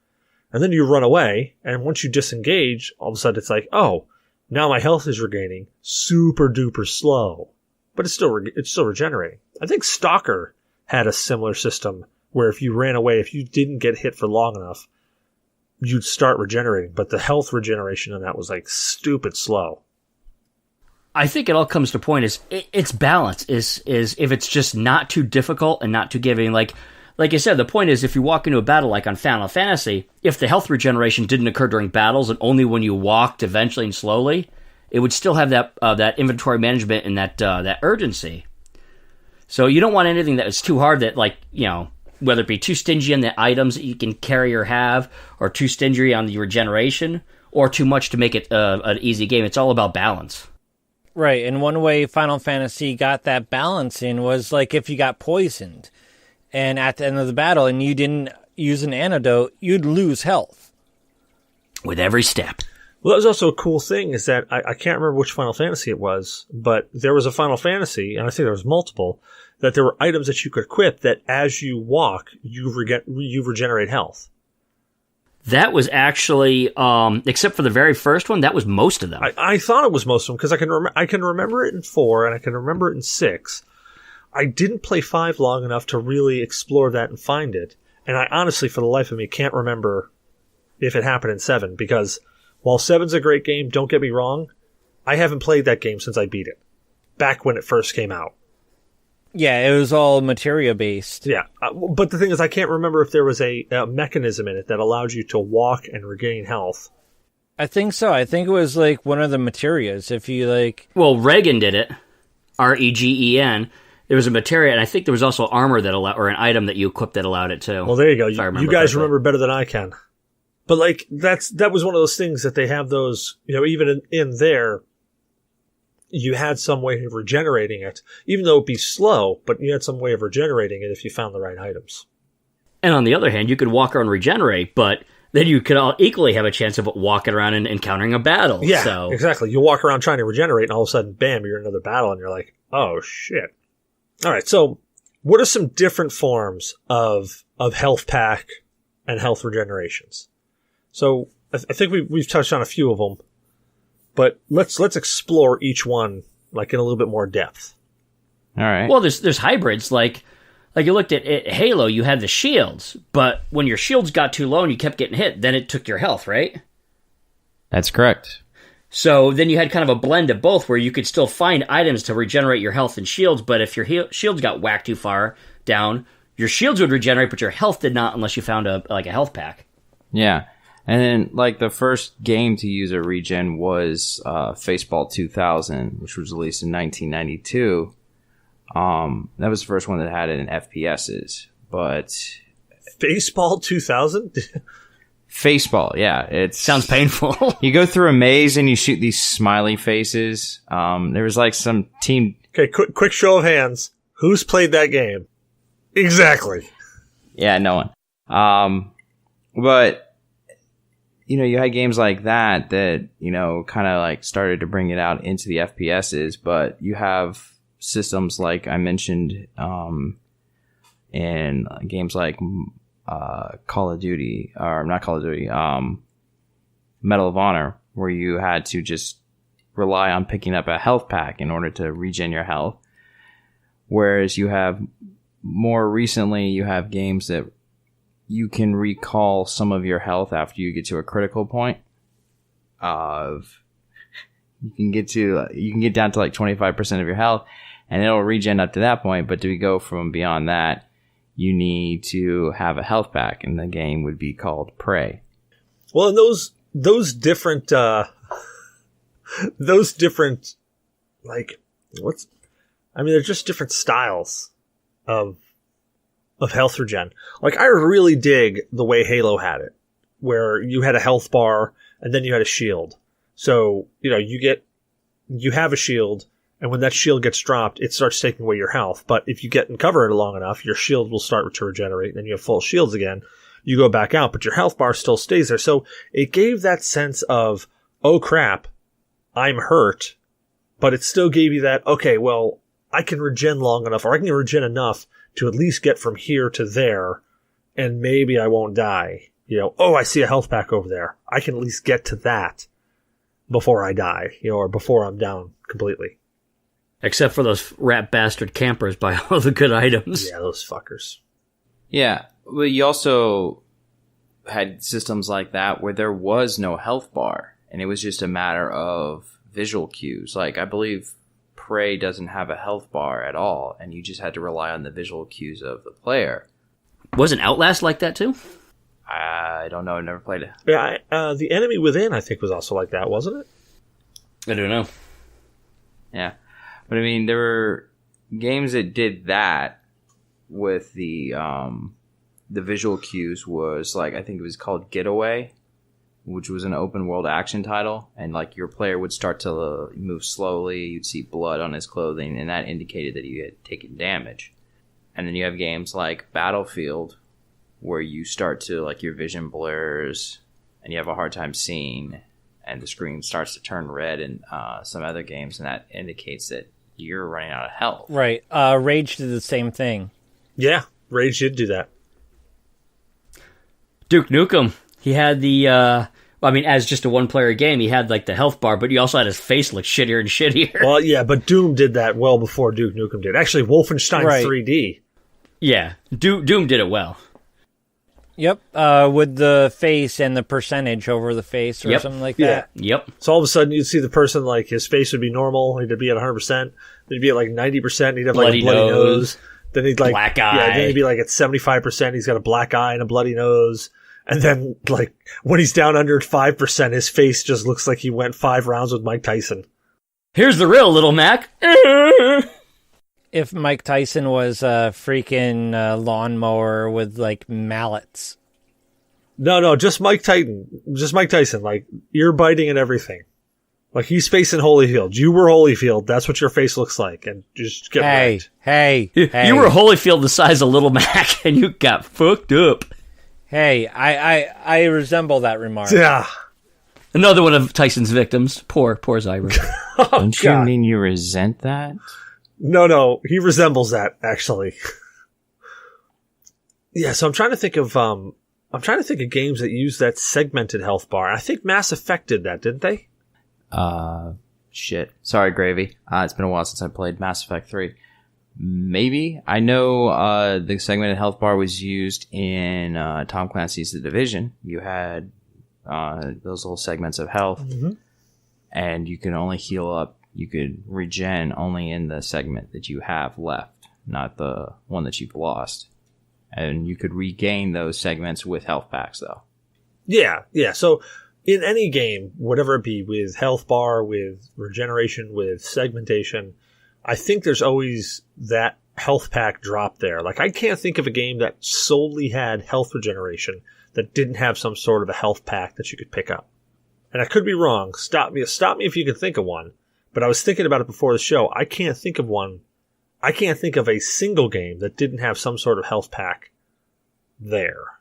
And then you run away, and once you disengage, all of a sudden it's like, oh, now my health is regaining super duper slow, but it's still regenerating. I think Stalker had a similar system where if you ran away, if you didn't get hit for long enough, you'd start regenerating, but the health regeneration on that was like stupid slow. I think it all comes to a point is it's balance. Is if it's just not too difficult and not too giving. Like I said, the point is if you walk into a battle like on Final Fantasy, if the health regeneration didn't occur during battles and only when you walked eventually and slowly, it would still have that inventory management and that urgency. So you don't want anything that is too hard that, like, you know, whether it be too stingy on the items that you can carry or have, or too stingy on the regeneration, or too much to make it an easy game. It's all about balance. Right, and one way Final Fantasy got that balance in was, like, if you got poisoned, and at the end of the battle, and you didn't use an antidote, you'd lose health. With every step. Well, that was also a cool thing, is that I can't remember which Final Fantasy it was, but there was a Final Fantasy, and I think there was multiple, that there were items that you could equip that as you walk, you regenerate health. That was actually, except for the very first one, that was most of them. I thought it was most of them, because I can remember it in 4, and I can remember it in 6. I didn't play 5 long enough to really explore that and find it, and I honestly, for the life of me, can't remember if it happened in 7, because while 7's a great game, don't get me wrong, I haven't played that game since I beat it, back when it first came out. Yeah, it was all materia-based. Yeah, but the thing is, I can't remember if there was a mechanism in it that allowed you to walk and regain health. I think so. I think it was, like, one of the materias. If you, like... Well, Regen did it. Regen. There was a materia, and I think there was also armor that allowed, or an item that you equipped that allowed it too. Well, there you go. You guys remember better than I can. But, like, that was one of those things that they have those, you know, even in there, you had some way of regenerating it, even though it'd be slow, but you had some way of regenerating it if you found the right items. And on the other hand, you could walk around and regenerate, but then you could equally have a chance of walking around and encountering a battle. Yeah, so. Exactly. You walk around trying to regenerate, and all of a sudden, bam, you're in another battle, and you're like, oh, shit. All right, so what are some different forms of health pack and health regenerations? So I think we've touched on a few of them, but let's explore each one like in a little bit more depth. All right. Well, there's hybrids like you looked at Halo. You had the shields, but when your shields got too low and you kept getting hit, then it took your health, right? That's correct. So then you had kind of a blend of both, where you could still find items to regenerate your health and shields, but if your shields got whacked too far down, your shields would regenerate, but your health did not unless you found a health pack. Yeah. And then, like, the first game to use a regen was Faceball 2000, which was released in 1992. That was the first one that had it in FPSs. But Faceball 2000? Faceball, yeah. It sounds painful. You go through a maze and you shoot these smiley faces. There was, like, some team... Okay, quick show of hands. Who's played that game? Exactly. Yeah, no one. But... You know, you had games like that, you know, kind of like started to bring it out into the FPSs, but you have systems like I mentioned in games like Call of Duty, or not Call of Duty, Medal of Honor, where you had to just rely on picking up a health pack in order to regen your health. Whereas you have, more recently, you have games that you can recall some of your health after you get to a critical point. You can get down to like 25% of your health, and it'll regen up to that point. But to go from beyond that, you need to have a health pack, and the game would be called Prey. Well, and those different like they're just different styles of health regen. Like, I really dig the way Halo had it, where you had a health bar and then you had a shield. So, you know, you have a shield, and when that shield gets dropped, it starts taking away your health. But if you get and cover it long enough, your shield will start to regenerate, and then you have full shields again. You go back out, but your health bar still stays there. So it gave that sense of, oh crap, I'm hurt, but it still gave you that, okay, well, I can regen long enough, or I can regen enough to at least get from here to there, and maybe I won't die. You know, oh, I see a health pack over there. I can at least get to that before I die, you know, or before I'm down completely. Except for those rat bastard campers buy all the good items. Yeah, those fuckers. Yeah, well, you also had systems like that where there was no health bar, and it was just a matter of visual cues. Like, I believe Prey doesn't have a health bar at all, and you just had to rely on the visual cues of the player. Wasn't Outlast like that too? I don't know. I've never played it. Yeah, the Enemy Within, I think, was also like that, wasn't it? I don't know. Yeah. But I mean, there were games that did that with the visual cues was like, I think it was called Getaway, which was an open world action title. And like your player would start to move slowly. You'd see blood on his clothing, and that indicated that he had taken damage. And then you have games like Battlefield, where you start to, like, your vision blurs and you have a hard time seeing, and the screen starts to turn red in some other games, and that indicates that you're running out of health. Right. Rage did the same thing. Yeah, Rage did do that. Duke Nukem, he had the, as just a one-player game, he had, like, the health bar, but he also had his face look shittier and shittier. Well, yeah, but Doom did that well before Duke Nukem did. Actually, Wolfenstein 3D. Yeah, Doom did it well. Yep, with the face and the percentage over the face or something like that. Yep. So all of a sudden you'd see the person, like, his face would be normal, he'd be at 100%, then he'd be at like 90%, he'd have like a bloody nose. Then he'd like black eye. Yeah, then he'd be like at 75%, he's got a black eye and a bloody nose. And then, like, when he's down under 5%, his face just looks like he went 5 rounds with Mike Tyson. Here's the real Little Mac. If Mike Tyson was a freaking lawnmower with, like, mallets. No, just Mike Tyson. Just Mike Tyson, like, ear biting and everything. Like, he's facing Holyfield. You were Holyfield. That's what your face looks like. And just get wrecked. Hey. You were Holyfield the size of Little Mac, and you got fucked up. Hey, I resemble that remark. Yeah. Another one of Tyson's victims. Poor Zyra. Don't you mean you resent that? No, he resembles that, actually. Yeah, so I'm trying to think of games that use that segmented health bar. I think Mass Effect did that, didn't they? Shit. Sorry, Gravy. It's been a while since I played Mass Effect 3. Maybe. I know the segmented health bar was used in Tom Clancy's The Division. You had those little segments of health, and you can only heal up. You could regen only in the segment that you have left, not the one that you've lost. And you could regain those segments with health packs, though. Yeah. So in any game, whatever it be, with health bar, with regeneration, with segmentation, I think there's always that health pack drop there. Like, I can't think of a game that solely had health regeneration that didn't have some sort of a health pack that you could pick up. And I could be wrong. Stop me if you can think of one. But I was thinking about it before the show. I can't think of one. I can't think of a single game that didn't have some sort of health pack there.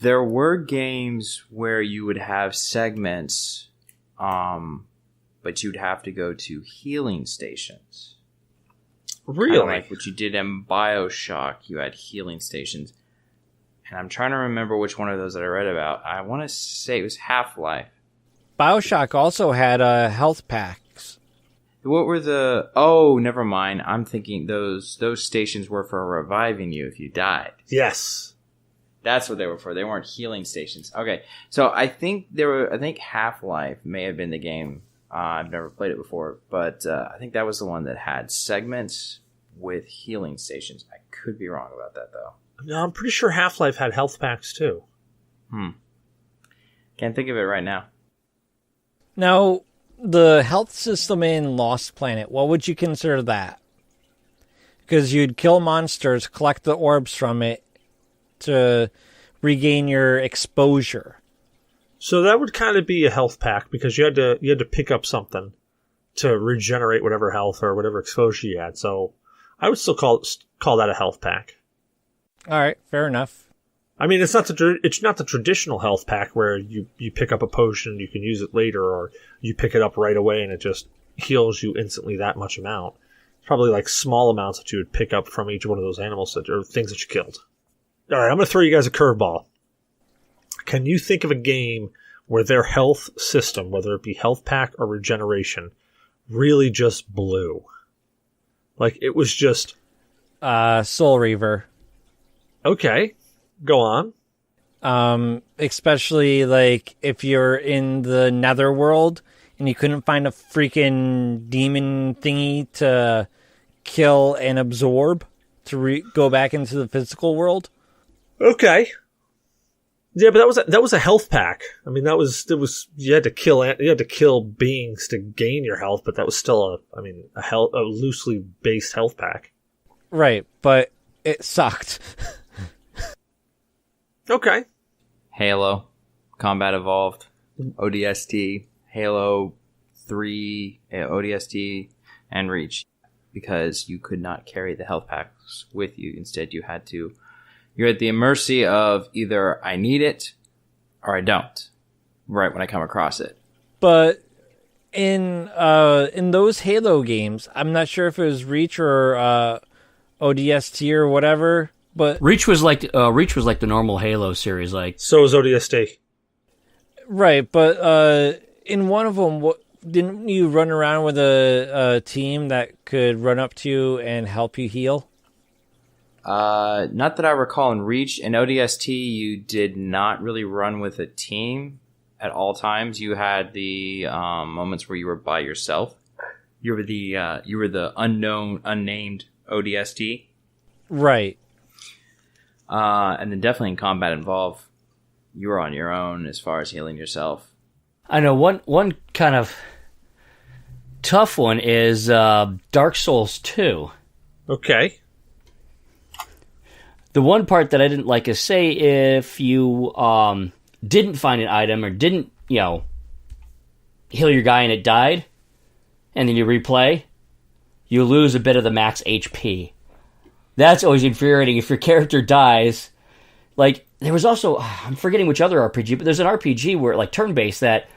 There were games where you would have segments, but you'd have to go to healing stations. Really? Kinda like what you did in BioShock, you had healing stations. And I'm trying to remember which one of those that I read about. I want to say it was Half-Life. BioShock also had health packs. What were the... Oh, never mind. I'm thinking those stations were for reviving you if you died. Yes. That's what they were for. They weren't healing stations. Okay. So I think Half-Life may have been the game. I've never played it before, but I think that was the one that had segments with healing stations. I could be wrong about that, though. No, I'm pretty sure Half-Life had health packs, too. Can't think of it right now. Now, the health system in Lost Planet, what would you consider that? Because you'd kill monsters, collect the orbs from it to regain your exposure. So that would kind of be a health pack, because you had to pick up something to regenerate whatever health or whatever exposure you had. So I would still call that a health pack. All right, fair enough. I mean, it's not the traditional health pack where you pick up a potion and you can use it later, or you pick it up right away and it just heals you instantly that much amount. It's probably like small amounts that you would pick up from each one of those animals or things that you killed. All right, I'm going to throw you guys a curveball. Can you think of a game where their health system, whether it be health pack or regeneration, really just blew? Like, it was just... Soul Reaver. Okay. Go on. Especially like if you're in the netherworld and you couldn't find a freaking demon thingy to kill and absorb to go back into the physical world. Okay. Yeah, but that was a health pack. I mean, you had to kill beings to gain your health, but that was still a loosely based health pack. Right, but it sucked. Okay. Halo, Combat Evolved, ODST, Halo 3, ODST, and Reach. Because you could not carry the health packs with you. Instead, you're at the mercy of either I need it or I don't, right when I come across it. But in those Halo games, I'm not sure if it was Reach or ODST or whatever, but Reach was like the normal Halo series, like. So is ODST. Right, but in one of them, didn't you run around with a team that could run up to you and help you heal? Not that I recall. In Reach and ODST, you did not really run with a team at all times. You had the moments where you were by yourself. You were the unnamed ODST. Right. And then definitely in Combat Involved, you were on your own as far as healing yourself. I know one kind of tough one is Dark Souls 2. Okay. The one part that I didn't like is, say if you didn't find an item or didn't, heal your guy and it died, and then you replay, you lose a bit of the max HP. That's always infuriating if your character dies. Like, there was also, I'm forgetting which other RPG, but there's an RPG where, like, turn-based, that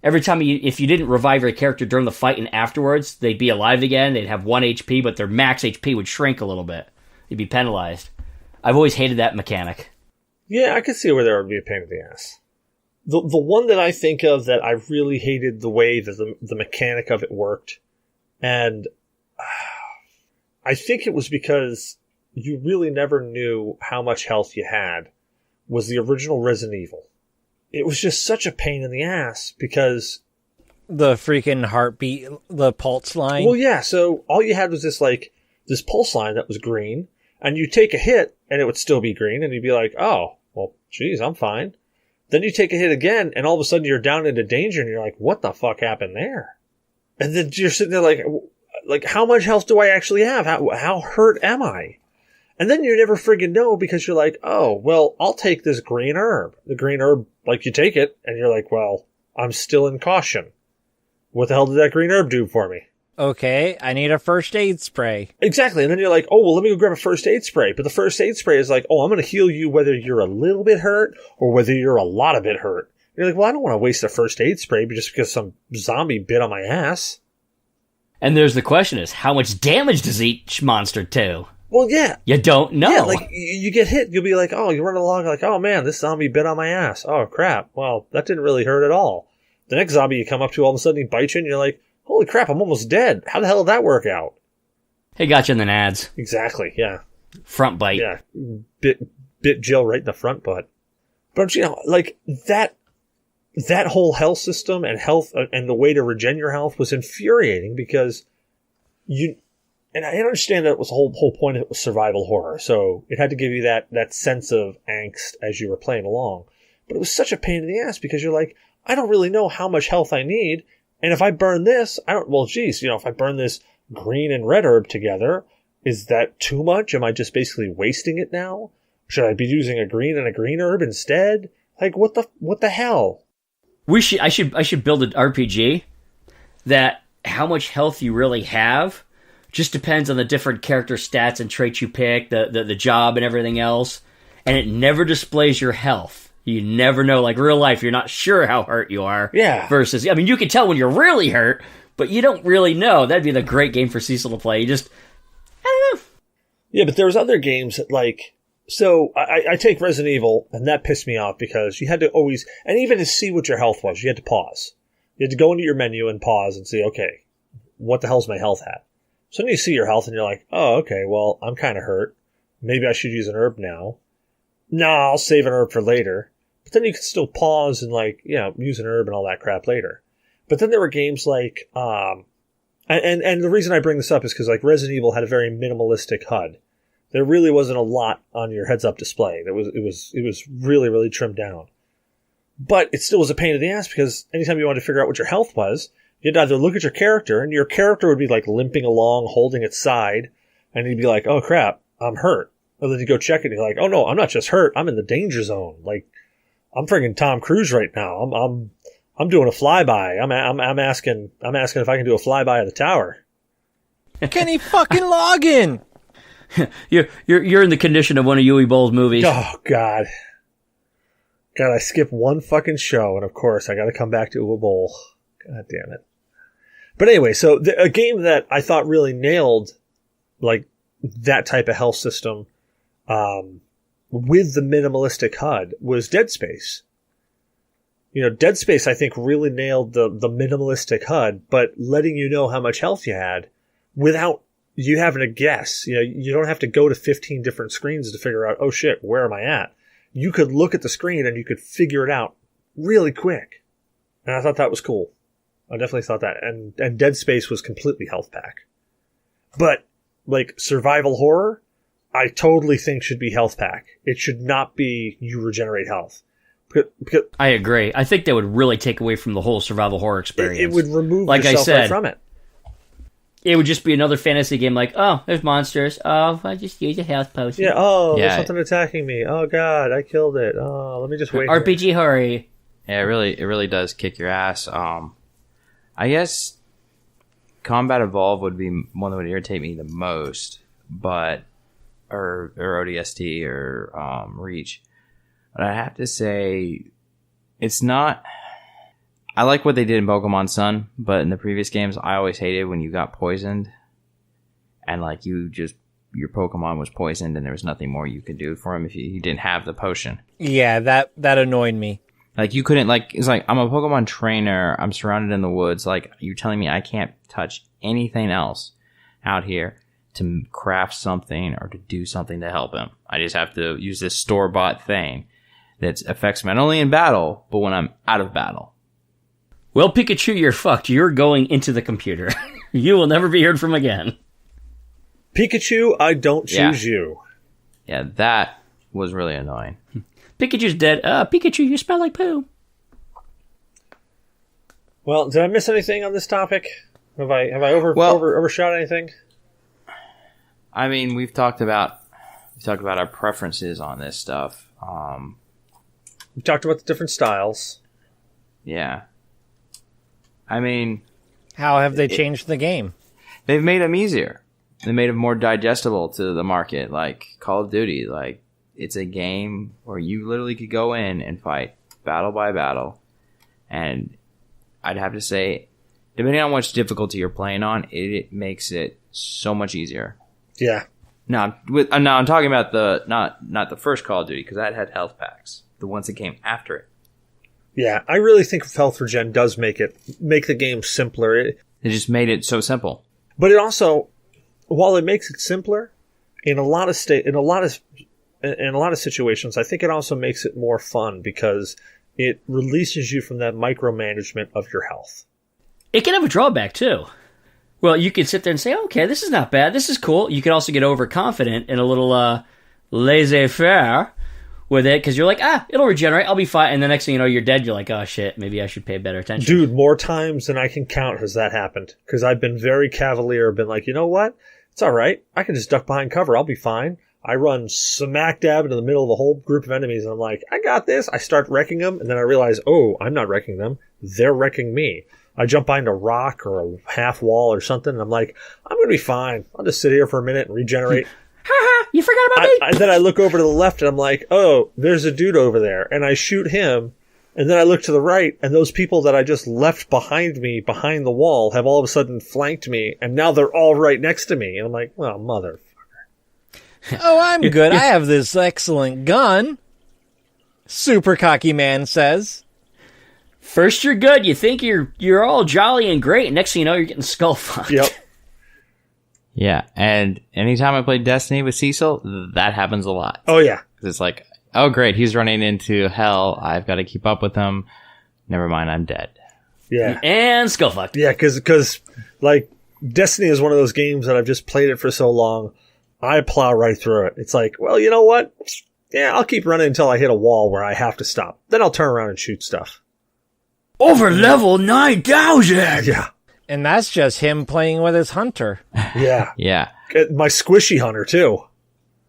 every time if you didn't revive your character during the fight and afterwards, they'd be alive again, they'd have 1 HP, but their max HP would shrink a little bit. You'd be penalized. I've always hated that mechanic. Yeah, I could see where there would be a pain in the ass. The one that I think of that I really hated the way that the mechanic of it worked, and I think it was because you really never knew how much health you had, was the original Resident Evil. It was just such a pain in the ass because the freaking heartbeat, the pulse line. Well, yeah, so all you had was this pulse line that was green, and you take a hit and it would still be green, and you'd be like, oh, well, geez, I'm fine. Then you take a hit again, and all of a sudden you're down into danger, and you're like, what the fuck happened there? And then you're sitting there like, how much health do I actually have? How hurt am I? And then you never friggin' know because you're like, oh, well, I'll take this green herb. The green herb, like, you take it, and you're like, well, I'm still in caution. What the hell did that green herb do for me? Okay, I need a first aid spray. Exactly, and then you're like, oh, well, let me go grab a first aid spray. But the first aid spray is like, oh, I'm going to heal you whether you're a little bit hurt or whether you're a lot of bit hurt. And you're like, well, I don't want to waste a first aid spray just because some zombie bit on my ass. And there's the question is, how much damage does each monster do? Well, yeah. You don't know. Yeah, like, you get hit, you'll be like, oh, you run along like, oh, man, this zombie bit on my ass. Oh, crap. Well, that didn't really hurt at all. The next zombie you come up to, all of a sudden he bites you, and you're like, holy crap, I'm almost dead. How the hell did that work out? He got you in the nads. Exactly, yeah. Front bite. Yeah, bit Jill right in the front butt. But, like, that whole health system and health and the way to regen your health was infuriating because and I understand that it was the whole point of it was survival horror, so it had to give you that sense of angst as you were playing along. But it was such a pain in the ass because you're like, I don't really know how much health I need, and if I burn this, if I burn this green and red herb together, is that too much? Am I just basically wasting it now? Should I be using a green and a green herb instead? Like, what the hell? I should build an RPG that how much health you really have just depends on the different character stats and traits you pick, the job and everything else, and it never displays your health. You never know, like real life, you're not sure how hurt you are. Yeah. Versus, I mean, you can tell when you're really hurt, but you don't really know. That'd be the great game for Cecil to play. I don't know. Yeah, but there was other games that, like, so I take Resident Evil, and that pissed me off because you had to always, and even to see what your health was, you had to pause. You had to go into your menu and pause and see, okay, what the hell's my health at? So then you see your health and you're like, oh, okay, well, I'm kind of hurt. Maybe I should use an herb now. No, I'll save an herb for later. But then you can still pause and, like, use an herb and all that crap later. But then there were games like, and the reason I bring this up is because like Resident Evil had a very minimalistic HUD. There really wasn't a lot on your heads-up display. It was really, really trimmed down. But it still was a pain in the ass because anytime you wanted to figure out what your health was, you'd either look at your character, and your character would be like limping along, holding its side, and you'd be like, "Oh crap, I'm hurt." And then you go check it, and you're like, "Oh no, I'm not just hurt. I'm in the danger zone. Like, I'm friggin' Tom Cruise right now. I'm doing a flyby. I'm asking if I can do a flyby of the tower." Can he fucking log in? You're in the condition of one of Yui Boll's movies. Oh God. God, I skip one fucking show, and of course I got to come back to Uwe Boll. God damn it. But anyway, so a game that I thought really nailed like that type of health system with the minimalistic HUD was Dead Space. You know, Dead Space I think really nailed the minimalistic HUD, but letting you know how much health you had without you having to guess. You know, you don't have to go to 15 different screens to figure out, oh shit, where am I at? You could look at the screen and you could figure it out really quick. And I thought that was cool. I definitely thought that. And Dead Space was completely health pack. But, like, survival horror, I totally think should be health pack. It should not be you regenerate health. Because I agree. I think that would really take away from the whole survival horror experience. It would remove like yourself I said, right from it. It would just be another fantasy game like, oh, there's monsters. Oh, I just used a health potion. Yeah, there's something attacking me. Oh, God, I killed it. Oh, let me just wait. RPG hurry. Yeah, it really does kick your ass. I guess Combat Evolve would be one that would irritate me the most, but or ODST or Reach. But I have to say, it's not. I like what they did in Pokemon Sun, but in the previous games, I always hated when you got poisoned, and like your Pokemon was poisoned, and there was nothing more you could do for him if you didn't have the potion. Yeah, that annoyed me. Like you couldn't it's like I'm a Pokemon trainer. I'm surrounded in the woods. Like you're telling me I can't touch anything else out here to craft something or to do something to help him. I just have to use this store-bought thing that affects me not only in battle, but when I'm out of battle. Well, Pikachu, you're fucked. You're going into the computer. You will never be heard from again. Pikachu, I don't choose you. Yeah, that was really annoying. Pikachu's dead. Pikachu, you smell like poo. Well, did I miss anything on this topic? Have I overshot anything? I mean, we've talked about our preferences on this stuff. We talked about the different styles. Yeah. I mean, how have they changed the game? They've made them easier. They made them more digestible to the market. Like Call of Duty, like it's a game where you literally could go in and fight battle by battle. And I'd have to say, depending on which difficulty you're playing on, it makes it so much easier. Yeah. Now I'm talking about the not the first Call of Duty because that had health packs. The ones that came after it. Yeah, I really think health regen does make the game simpler. It just made it so simple. But it also, while it makes it simpler, in a lot of situations, I think it also makes it more fun because it releases you from that micromanagement of your health. It can have a drawback too. Well, you could sit there and say, okay, this is not bad. This is cool. You could also get overconfident and a little laissez-faire with it because you're like, it'll regenerate. I'll be fine. And the next thing you know, you're dead. You're like, oh shit, maybe I should pay better attention. Dude, more times than I can count has that happened because I've been very cavalier. Been like, you know what? It's all right. I can just duck behind cover. I'll be fine. I run smack dab into the middle of a whole group of enemies, and I'm like, I got this. I start wrecking them, and then I realize, oh, I'm not wrecking them. They're wrecking me. I jump behind a rock or a half wall or something, and I'm like, I'm going to be fine. I'll just sit here for a minute and regenerate. You forgot about me? Then I look over to the left, and I'm like, oh, there's a dude over there. And I shoot him, and then I look to the right, and those people that I just left behind me, behind the wall, have all of a sudden flanked me, and now they're all right next to me. And I'm like, well, mother. Oh, I'm good. I have this excellent gun. Super cocky man says. First you're good. You think you're all jolly and great. Next thing you know, you're getting skull fucked. Yep. Yeah, and anytime I play Destiny with Cecil, that happens a lot. Oh, yeah. It's like, oh, great, he's running into hell. I've got to keep up with him. Never mind, I'm dead. Yeah. And skull fucked. Yeah, because like Destiny is one of those games that I've just played it for so long. I plow right through it. It's like, well, you know what? Yeah, I'll keep running until I hit a wall where I have to stop. Then I'll turn around and shoot stuff. Over level 9,000! Yeah. And that's just him playing with his hunter. Yeah. Yeah. My squishy hunter, too.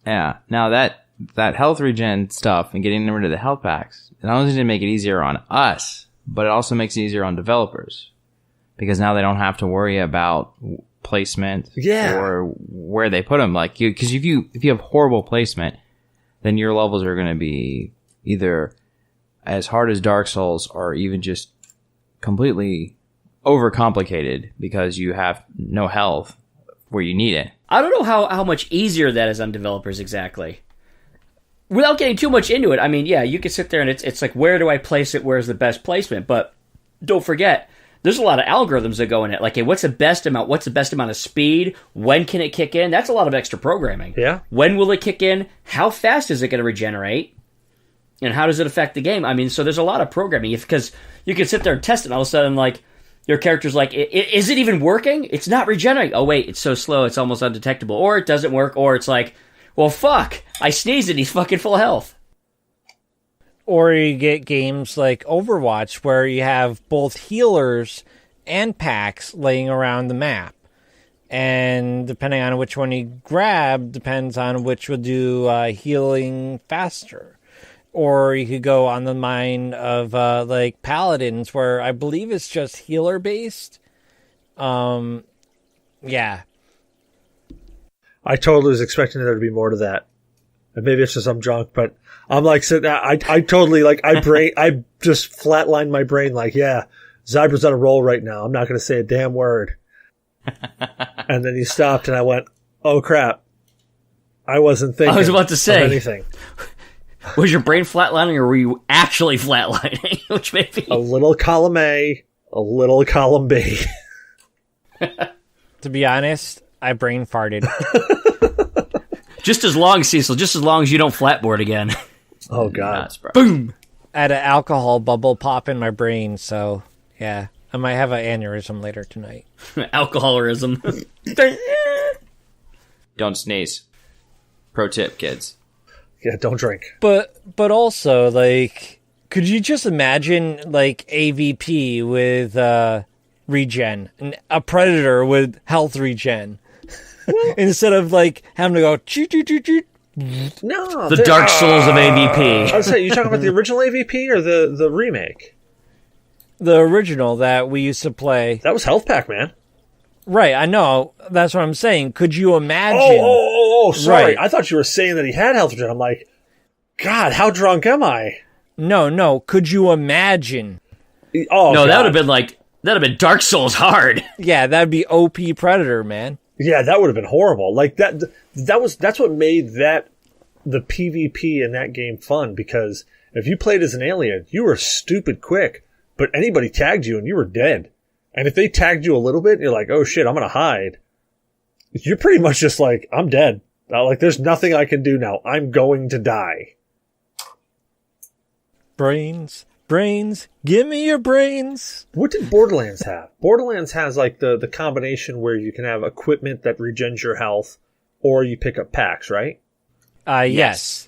Yeah. Now that health regen stuff and getting rid of the health packs, not only did it make it easier on us, but it also makes it easier on developers. Because now they don't have to worry about placement or where they put them. Like, because if you have horrible placement, then your levels are going to be either as hard as Dark Souls or even just completely overcomplicated because you have no health where you need it. I don't know how much easier that is on developers exactly. Without getting too much into it, I mean, yeah, you can sit there and it's like, where do I place it? Where's the best placement? But don't forget, there's a lot of algorithms that go in it. Like, hey, what's the best amount of speed? When can it kick in? That's a lot of extra programming. Yeah. When will it kick in? How fast is it going to regenerate? And how does it affect the game? I mean, so there's a lot of programming. Because you can sit there and test it, and all of a sudden, like, your character's like, is it even working? It's not regenerating. Oh, wait, it's so slow, it's almost undetectable. Or it doesn't work, or it's like, well, fuck, I sneezed and he's fucking full health. Or you get games like Overwatch where you have both healers and packs laying around the map. And depending on which one you grab, depends on which will do healing faster. Or you could go on the line of like Paladins where I believe it's just healer based. Yeah. I totally was expecting there to be more to that. And maybe it's just I'm drunk, but I'm like, I totally, like, I just flatlined my brain like, yeah, Zybra's on a roll right now. I'm not going to say a damn word. And then he stopped and I went, oh crap. I wasn't thinking I was about to say, of anything. Was your brain flatlining or were you actually flatlining? Which may be a little column A, a little column B. To be honest, I brain farted. Just as long, Cecil, just as long as you don't flatboard again. Oh, God. Boom! I had an alcohol bubble pop in my brain, so, yeah. I might have an aneurysm later tonight. Alcoholism. Don't sneeze. Pro tip, kids. Yeah, don't drink. But also, like, could you just imagine, like, AVP with regen? A predator with health regen? Instead of, like, having to go... No. The Dark Souls of AVP. I was saying, you talking about the original AVP or the remake? The original that we used to play. That was Health Pack, man. Right, I know. That's what I'm saying. Could you imagine... Oh, sorry. Right. I thought you were saying that he had health regen. I'm like, God, how drunk am I? No. Could you imagine? Oh, no, God. that would have been Dark Souls hard. Yeah, that'd be OP Predator, man. Yeah, that would have been horrible. Like that's what made the PvP in that game fun, because if you played as an alien, you were stupid quick, but anybody tagged you and you were dead. And if they tagged you a little bit, you're like, oh shit, I'm gonna hide. You're pretty much just like, I'm dead. Like, there's nothing I can do now. I'm going to die. Brains, give me your brains. What did Borderlands have? Borderlands has like the combination where you can have equipment that regens your health, or you pick up packs, right? Yes.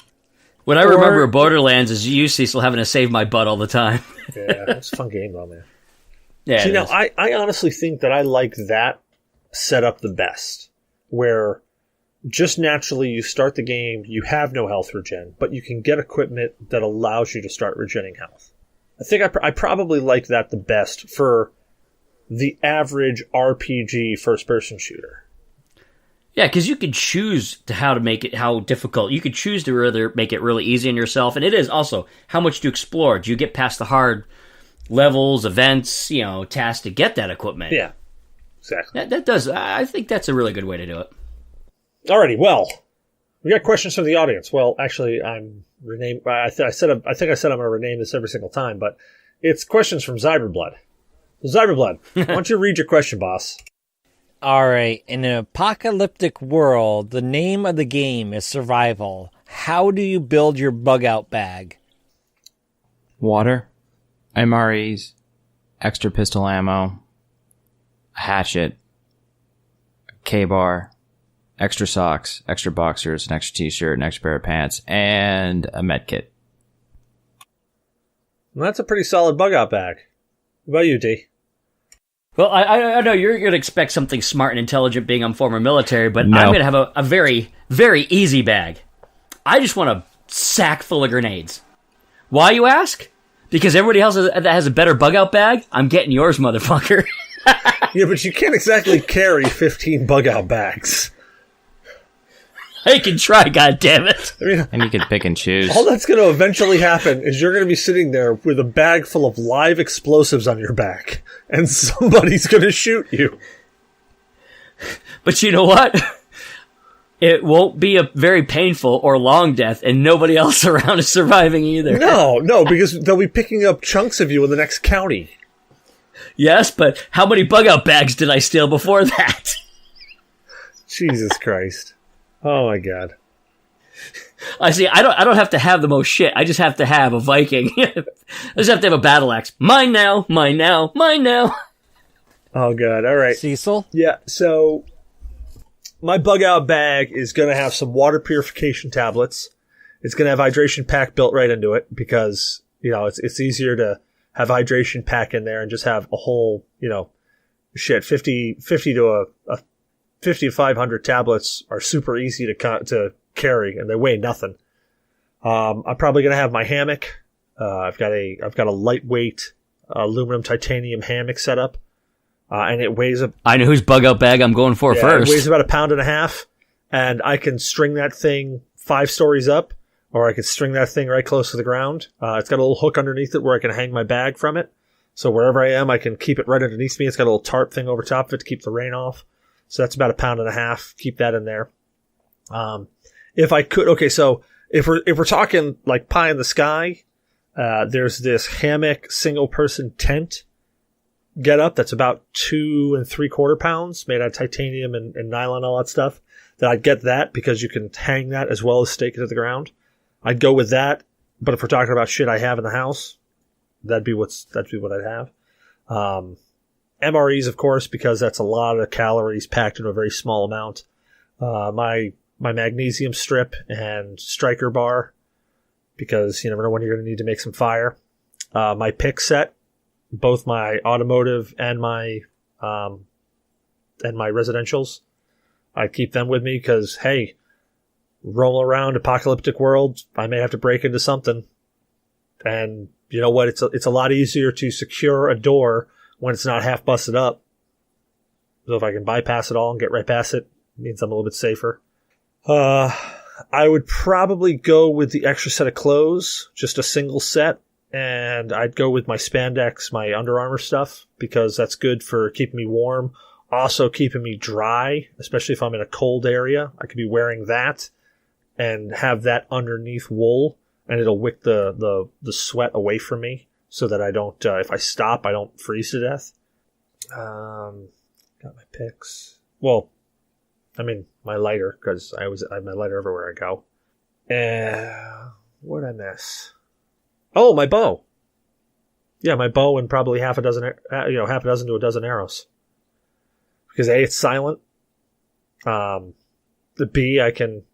What I remember of Borderlands is you, Cecil, having to save my butt all the time. Yeah, it's a fun game though, man. Yeah. See, now I honestly think that I like that setup the best, where just naturally you start the game, you have no health regen, but you can get equipment that allows you to start regenning health. I think I probably like that the best for the average RPG first-person shooter. Yeah, because you could choose how to make it how difficult. You could choose to rather make it really easy on yourself, and it is also how much to explore. Do you get past the hard levels, events, tasks to get that equipment? Yeah, exactly. That does. I think that's a really good way to do it. Alrighty, well, we got questions from the audience. Well, actually, I'm rename. I think I said I'm going to rename this every single time, but it's questions from Zyberblood. Zyberblood, why don't you read your question, boss? All right. In an apocalyptic world, the name of the game is survival. How do you build your bug out bag? Water, MREs, extra pistol ammo, a hatchet, a K-bar, extra socks, extra boxers, an extra t-shirt, an extra pair of pants, and a med kit. Well, that's a pretty solid bug out bag. What about you, D? Well, I know you're going to expect something smart and intelligent being on former military, but No. I'm going to have a very, very easy bag. I just want a sack full of grenades. Why, you ask? Because everybody else that has a better bug out bag, I'm getting yours, motherfucker. Yeah, but you can't exactly carry 15 bug out bags. I can try, goddammit. I mean, And you can pick and choose. all that's going to eventually happen is you're going to be sitting there with a bag full of live explosives on your back, and somebody's going to shoot you. But you know what? It won't be a very painful or long death, and nobody else around is surviving either. No, because they'll be picking up chunks of you in the next county. Yes, but how many bug out bags did I steal before that? Jesus Christ. Oh my God. I see. I don't have to have the most shit. I just have to have a Viking. I just have to have a battle axe. Mine now. Mine now. Mine now. Oh God. All right. Cecil? Yeah. So my bug out bag is going to have some water purification tablets. It's going to have hydration pack built right into it because, it's easier to have hydration pack in there and just have a whole, 50 to 50 to 500 tablets are super easy to carry, and they weigh nothing. I'm probably going to have my hammock. I've got a lightweight aluminum titanium hammock set up, and it weighs I know whose bug out bag I'm going for first. It weighs about 1.5 pounds, and I can string that thing 5 stories up, or I could string that thing right close to the ground. It's got a little hook underneath it where I can hang my bag from it. So wherever I am, I can keep it right underneath me. It's got a little tarp thing over top of it to keep the rain off. So that's about 1.5 pounds. Keep that in there. If I could, okay, so if we're talking like pie in the sky, there's this hammock single person tent get up that's about 2 3/4 pounds, made out of titanium and nylon, all that stuff. That I'd get that because you can hang that as well as stake it to the ground. I'd go with that. But if we're talking about shit I have in the house, that'd be what I'd have. MREs, of course, because that's a lot of calories packed into a very small amount. My magnesium strip and striker bar, because you never know when you're going to need to make some fire. My pick set, both my automotive and my residentials. I keep them with me because, hey, roll around apocalyptic world, I may have to break into something. And you know what? It's a lot easier to secure a door when it's not half busted up. So if I can bypass it all and get right past it, it means I'm a little bit safer. I would probably go with the extra set of clothes, just a single set, and I'd go with my spandex, my Under Armour stuff, because that's good for keeping me warm, also keeping me dry, especially if I'm in a cold area. I could be wearing that and have that underneath wool, and it'll wick the sweat away from me so that I don't, if I stop, I don't freeze to death. Got my picks. Well, I mean, my lighter, because I have my lighter everywhere I go. What did I miss? Oh, my bow. Yeah, my bow and probably half a dozen to a dozen arrows. Because A, it's silent. The B, I can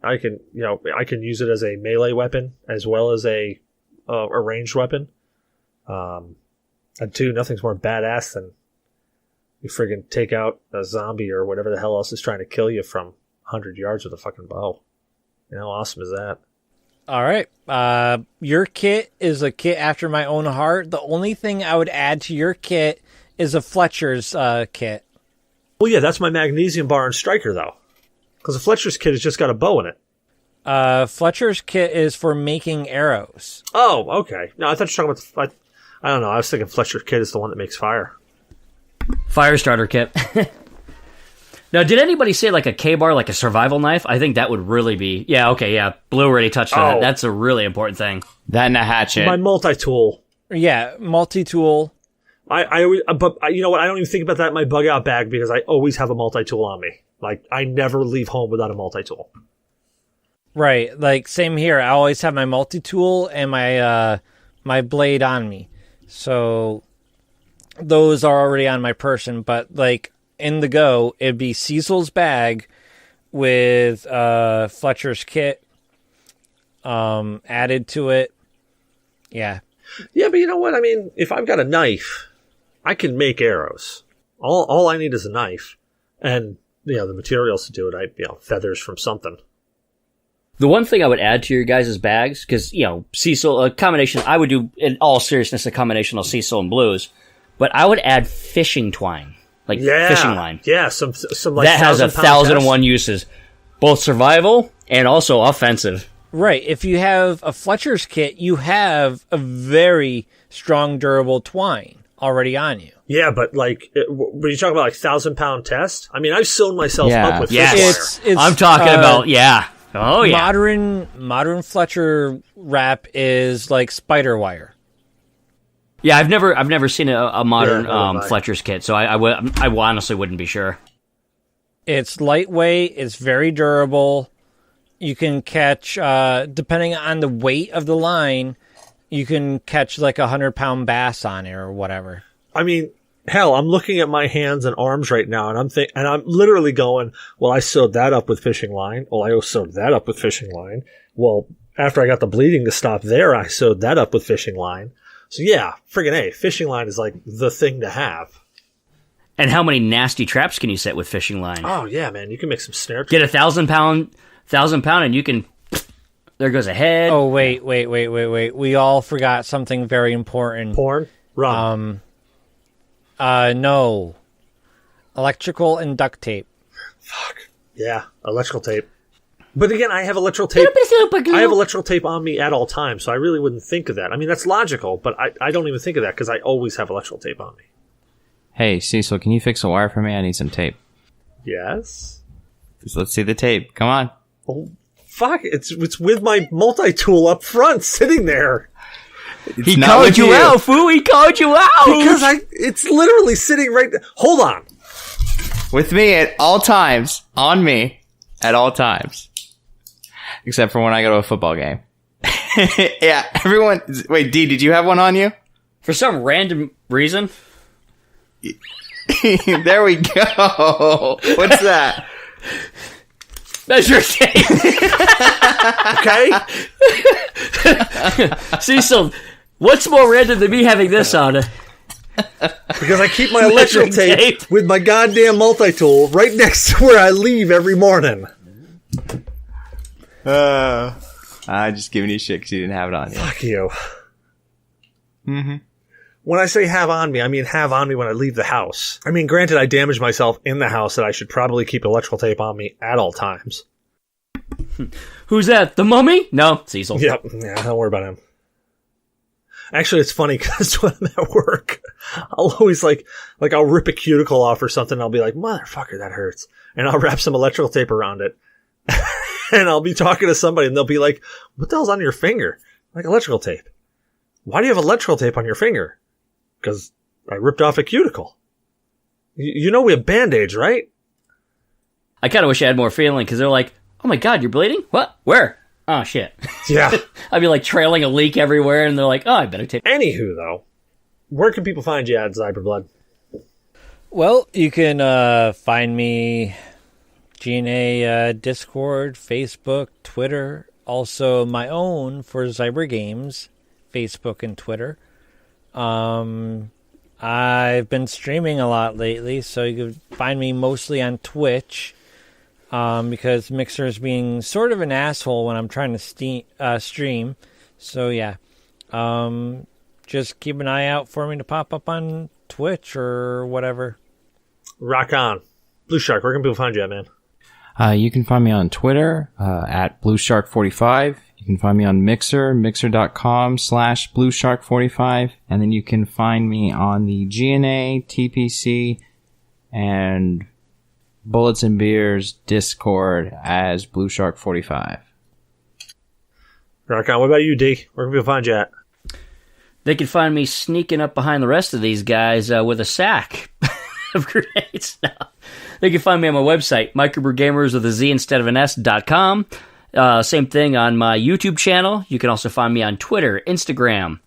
use it as a melee weapon as well as a ranged weapon. And 2, nothing's more badass than you friggin' take out a zombie or whatever the hell else is trying to kill you from 100 yards with a fucking bow. You know, how awesome is that? All right. Your kit is a kit after my own heart. The only thing I would add to your kit is a Fletcher's kit. Well, yeah, that's my magnesium bar and striker, though. Because the Fletcher's kit has just got a bow in it. Fletcher's kit is for making arrows. Oh, okay. No, I thought you were talking about I don't know. I was thinking Fletcher's kit is the one that makes fire. Fire starter kit. Now, did anybody say like a K-bar, like a survival knife? I think that would really be... Yeah, okay, yeah. Blue already touched on that. That's a really important thing. That and a hatchet. My multi-tool. Yeah, multi-tool. I always, but you know what? I don't even think about that in my bug out bag because I always have a multi-tool on me. Like, I never leave home without a multi-tool. Right, like same here. I always have my multi-tool and my blade on me. So those are already on my person, but like in the go, it'd be Cecil's bag with Fletcher's kit added to it. Yeah. Yeah, but you know what? I mean, if I've got a knife, I can make arrows. All I need is a knife. And, the materials to do it, feathers from something. The one thing I would add to your guys' bags, because, Cecil, a combination, I would do, in all seriousness, a combination of Cecil and Blues, but I would add fishing twine. Like fishing line. Yeah, some like that has 1,001 uses. Both survival and also offensive. Right. If you have a Fletcher's kit, you have a very strong, durable twine already on you. Yeah, but like, when you talk about like 1,000-pound test, I mean, I've sewn myself up with fish wire. I'm talking about, yeah. Oh, yeah. Modern Fletcher wrap is like spider wire. Yeah, I've never seen a modern Fletcher's kit, so I honestly wouldn't be sure. It's lightweight. It's very durable. You can catch, depending on the weight of the line, you can catch like 100-pound bass on it or whatever. I mean, hell, I'm looking at my hands and arms right now, and I'm literally going, well, I sewed that up with fishing line. Well, I sewed that up with fishing line. Well, after I got the bleeding to stop there, I sewed that up with fishing line. So yeah, friggin' A, fishing line is like the thing to have. And how many nasty traps can you set with fishing line? Oh yeah, man, you can make some snare traps. Get 1,000-pound, and you can. There goes a head. Oh wait! We all forgot something very important. Porn? Run. No. Electrical and duct tape. Fuck. Yeah, electrical tape. But again, I have electrical tape. I have electrical tape on me at all times, so I really wouldn't think of that. I mean, that's logical, but I don't even think of that because I always have electrical tape on me. Hey, Cecil, can you fix a wire for me? I need some tape. Yes. Let's see the tape. Come on. Oh, fuck! It's with my multi-tool up front, sitting there. He called you out, fool! He called you out because it's literally sitting right there. Hold on. With me at all times, on me at all times. Except for when I go to a football game. Yeah, everyone... Wait, D, did you have one on you? For some random reason. There we go. What's that? That's your tape. Okay? Cecil, what's more random than me having this on? Because I keep my electrical tape with my goddamn multi-tool right next to where I leave every morning. I'm just giving you shit because you didn't have it on you. Fuck you. Mm-hmm. When I say have on me, I mean have on me when I leave the house. I mean, granted, I damaged myself in the house that I should probably keep electrical tape on me at all times. Who's that? The mummy? No, Cecil. Yep. Yeah, don't worry about him. Actually, it's funny because when I'm at work, I'll always I'll rip a cuticle off or something. And I'll be like, motherfucker, that hurts. And I'll wrap some electrical tape around it. And I'll be talking to somebody and they'll be like, what the hell's on your finger? Like, electrical tape. Why do you have electrical tape on your finger? Because I ripped off a cuticle. You know we have Band-Aids, right? I kind of wish I had more feeling because they're like, oh my god, you're bleeding? What? Where? Oh, shit. Yeah. I'd be like trailing a leak everywhere and they're like, oh, I better take... Anywho, though, where can people find you at Cyberblood? Well, you can find me G.N.A. Discord, Facebook, Twitter, also my own for Cyber Games, Facebook and Twitter. I've been streaming a lot lately, so you can find me mostly on Twitch, because Mixer is being sort of an asshole when I'm trying to stream. So yeah, just keep an eye out for me to pop up on Twitch or whatever. Rock on. Blue Shark, where can people find you at, man? You can find me on Twitter, at BlueShark45. You can find me on Mixer, mixer.com/BlueShark45. And then you can find me on the GNA, TPC, and Bullets and Beers Discord as BlueShark45. Rock on. What about you, D? Where can people find you at? They can find me sneaking up behind the rest of these guys with a sack of grenades. No. They can find me on my website, microbrewgamers with a Z instead of an S.com. Same thing on my YouTube channel. You can also find me on Twitter, Instagram,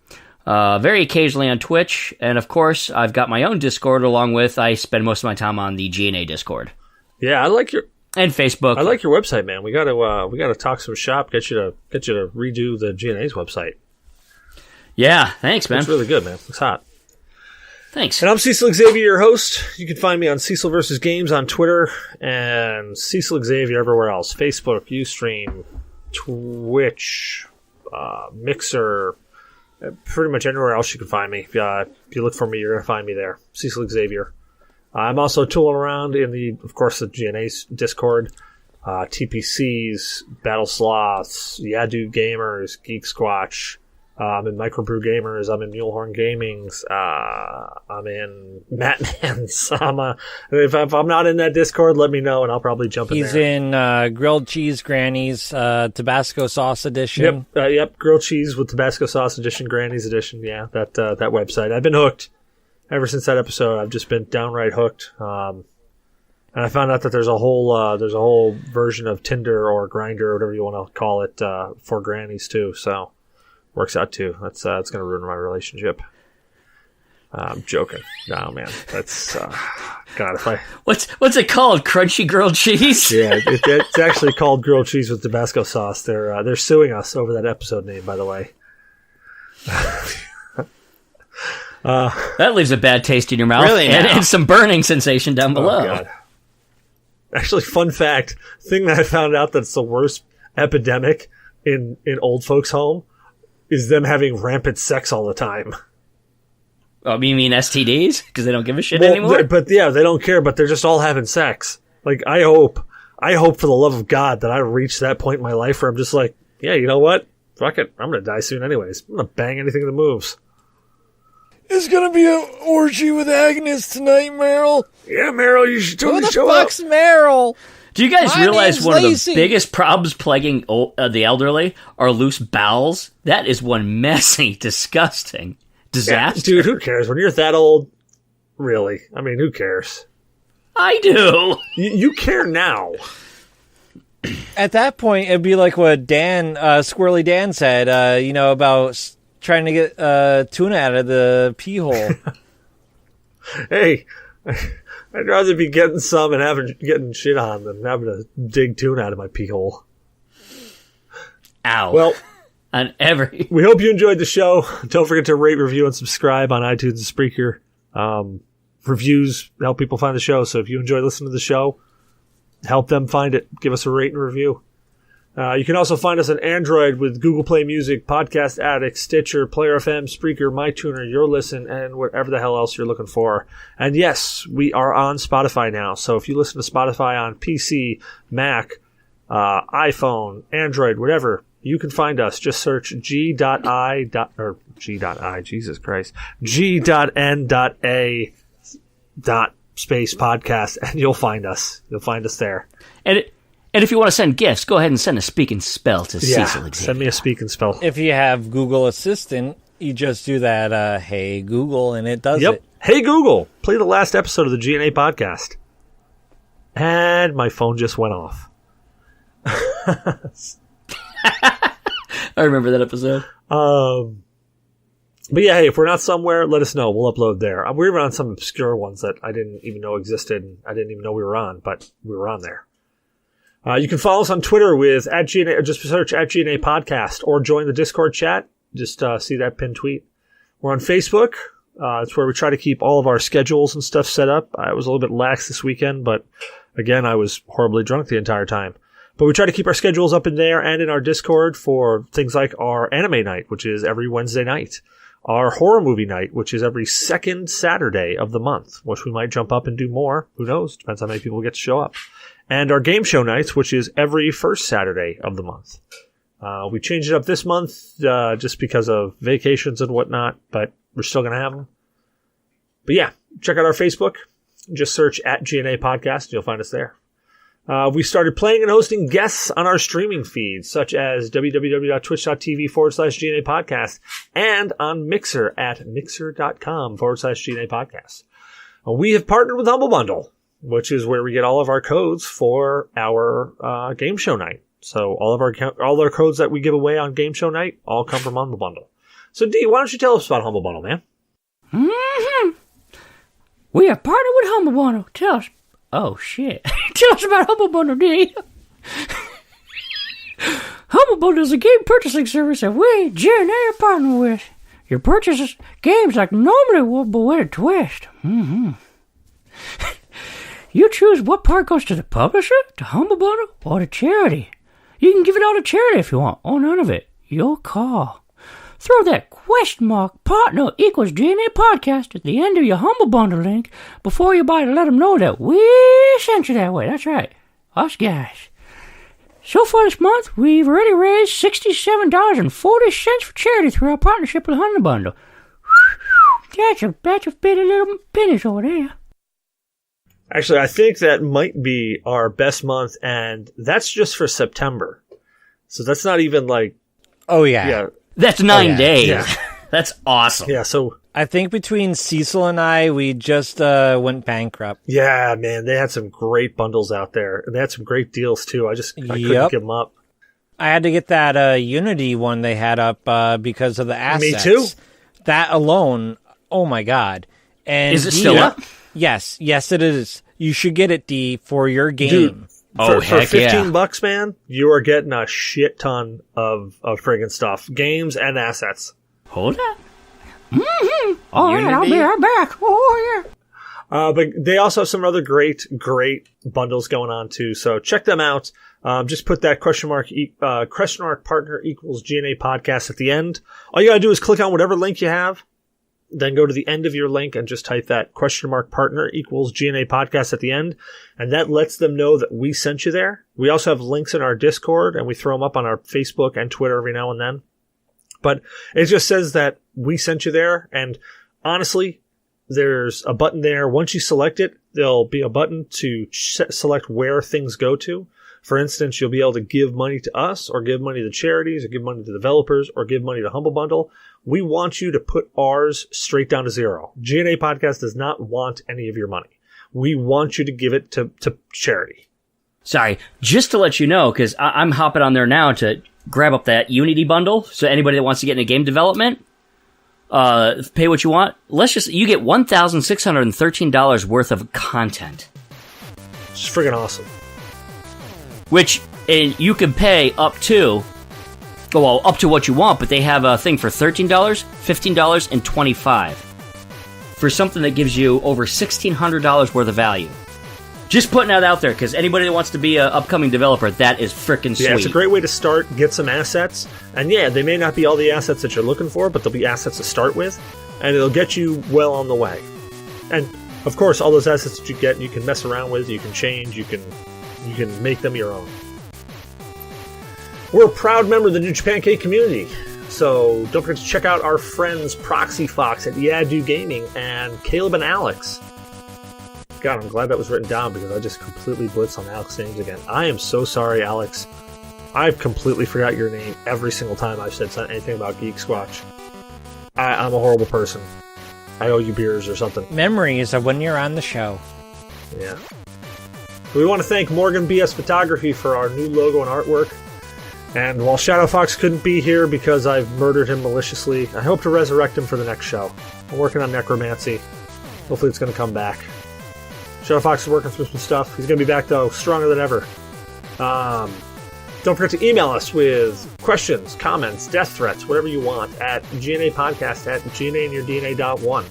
very occasionally on Twitch, and of course, I've got my own Discord along with I spend most of my time on the GNA Discord. Yeah, I like your and Facebook. I like your website, man. We gotta talk some shop. Get you to redo the GNA's website. Yeah, thanks, man. It's really good, man. It's hot. Thanks. And I'm Cecil Xavier, your host. You can find me on Cecil vs. Games on Twitter and Cecil Xavier everywhere else: Facebook, Ustream, Twitch, Mixer. Pretty much anywhere else you can find me. If you look for me, you're going to find me there. Cecil Xavier. I'm also tooling around in the GNA's Discord. TPCs, Battle Sloths, Yadu Gamers, Geek Squatch. I'm in Microbrew Gamers. I'm in Mulehorn Gamings. I'm in Matman's. If I'm not in that Discord, let me know, and I'll probably jump in there. He's in Grilled Cheese Granny's Tabasco Sauce Edition. Yep. Grilled Cheese with Tabasco Sauce Edition, Granny's Edition. Yeah, that website. I've been hooked ever since that episode. I've just been downright hooked. And I found out that there's a whole version of Tinder or Grindr or whatever you want to call it for grannies too. So. Works out too. That's going to ruin my relationship. I'm joking. No, man. That's God. If I what's it called? Crunchy grilled cheese? Yeah, it's actually called grilled cheese with Tabasco sauce. They're suing us over that episode name, by the way. That leaves a bad taste in your mouth, Really, and some burning sensation down below. Oh, God. Actually, fun fact: thing that I found out that's the worst epidemic in old folks' home. Is them having rampant sex all the time. Oh, you mean STDs? Because they don't give a shit anymore? But yeah, they don't care, but they're just all having sex. Like, I hope for the love of God that I reach that point in my life where I'm just like, yeah, you know what? Fuck it. I'm going to die soon anyways. I'm going to bang anything that moves. It's going to be an orgy with Agnes tonight, Meryl. Yeah, Meryl, you should totally show up. Who the fuck's Meryl? Do you guys realize one Lacey. of the biggest problems plaguing the elderly are loose bowels? That is one messy, disgusting disaster. Yeah, dude, who cares? When you're that old, really? I mean, who cares? I do. You care now. At that point, it'd be like what Squirrely Dan said, about trying to get tuna out of the pee hole. Hey, I'd rather be getting some and getting shit on than having to dig tuna out of my pee hole. Ow. Well, we hope you enjoyed the show. Don't forget to rate, review, and subscribe on iTunes and Spreaker. Reviews help people find the show, so if you enjoy listening to the show, help them find it. Give us a rate and review. You can also find us on Android with Google Play Music, Podcast Addict, Stitcher, Player FM, Spreaker, MyTuner, Your Listen, and whatever the hell else you're looking for. And yes, we are on Spotify now. So if you listen to Spotify on PC, Mac, iPhone, Android, whatever, you can find us. Just search G.I. Jesus Christ. G.N.A. space podcast, and you'll find us. You'll find us there. And if you want to send gifts, go ahead and send a speaking spell to Cecil Xavier. Send me a speaking spell. If you have Google Assistant, you just do that, hey, Google, and it does it. Hey, Google, play the last episode of the GNA podcast. And my phone just went off. I remember that episode. But yeah, hey, if we're not somewhere, let us know. We'll upload there. We were on some obscure ones that I didn't even know existed. And I didn't even know we were on, but we were on there. You can follow us on Twitter with @GNA, just search @GNA Podcast, or join the Discord chat. Just see that pinned tweet. We're on Facebook. It's where we try to keep all of our schedules and stuff set up. I was a little bit lax this weekend, but again, I was horribly drunk the entire time. But we try to keep our schedules up in there and in our Discord for things like our anime night, which is every Wednesday night. Our horror movie night, which is every second Saturday of the month, which we might jump up and do more. Who knows? Depends how many people get to show up. And our game show nights, which is every first Saturday of the month. We changed it up this month just because of vacations and whatnot, but we're still going to have them. But yeah, check out our Facebook. Just search @GNA Podcast. You'll find us there. We started playing and hosting guests on our streaming feeds, such as www.twitch.tv/GNA Podcast and on Mixer at mixer.com/GNA Podcast. We have partnered with Humble Bundle, which is where we get all of our codes for our game show night. So all our codes that we give away on game show night all come from Humble Bundle. So, D, why don't you tell us about Humble Bundle, man? Mm-hmm. We are partnered with Humble Bundle. Tell us. Oh, shit. Tell us about Humble Bundle, D. Humble Bundle is a game purchasing service that we, G.N.A, are partnered with. Your purchases games like normally would, but with a twist. Mm-hmm. You choose what part goes to the publisher, to Humble Bundle, or to charity. You can give it all to charity if you want, or none of it. Your call. Throw that partner equals GNA podcast at the end of your Humble Bundle link before you buy to let them know that we sent you that way. That's right. Us guys. So far this month, we've already raised $67.40 for charity through our partnership with Humble Bundle. That's a bit of little pennies over there. Actually, I think that might be our best month, and that's just for September. So that's not even like... Oh, yeah. Yeah. That's 9 days. Yeah. That's awesome. Yeah, so... I think between Cecil and I, we just went bankrupt. Yeah, man, they had some great bundles out there. And they had some great deals, too. I couldn't give them up. I had to get that Unity one they had up because of the assets. Me too. That alone, oh my God. And is it still up? Yes, it is. You should get it, D, for your game. Dude, for heck $15, man, you are getting a shit ton of friggin' stuff. Games and assets. Hold on. Mm-hmm. All right, I'll be right back. Oh, yeah. But they also have some other great bundles going on, too. So check them out. Just put that question mark partner equals GNA podcast at the end. All you gotta do is click on whatever link you have. Then go to the end of your link and just type that question mark partner equals GNA podcast at the end. And that lets them know that we sent you there. We also have links in our Discord, and we throw them up on our Facebook and Twitter every now and then. But it just says that we sent you there. And honestly, there's a button there. Once you select it, there'll be a button to select where things go to. For instance, you'll be able to give money to us, or give money to charities, or give money to developers, or give money to Humble Bundle. We want you to put ours straight down to zero. GNA Podcast does not want any of your money. We want you to give it to charity. Sorry, just to let you know, because I'm hopping on there now to grab up that Unity bundle. So anybody that wants to get into game development, pay what you want. You get $1,613 worth of content. It's friggin' awesome. Which you can pay up to what you want, but they have a thing for $13, $15, and $25 for something that gives you over $1,600 worth of value. Just putting that out there, because anybody that wants to be an upcoming developer, that is frickin' sweet. Yeah, it's a great way to start, get some assets, and yeah, they may not be all the assets that you're looking for, but they'll be assets to start with, and it'll get you well on the way. And, of course, all those assets that you get, you can mess around with, you can change, you can make them your own. We're a proud member of the New Japan K community, so don't forget to check out our friends Proxy Fox at Yadu Gaming and Caleb and Alex. God, I'm glad that was written down because I just completely blitzed on Alex's names again. I am so sorry, Alex. I've completely forgot your name every single time I've said anything about Geek Squatch. I'm a horrible person. I owe you beers or something. Memories of when you're on the show. Yeah. We want to thank Morgan BS Photography for our new logo and artwork. And while Shadow Fox couldn't be here because I've murdered him maliciously, I hope to resurrect him for the next show. I'm working on necromancy. Hopefully it's going to come back. Shadow Fox is working through some stuff. He's going to be back, though, stronger than ever. Don't forget to email us with questions, comments, death threats, whatever you want, at GNApodcast@GNAandyourDNA.1.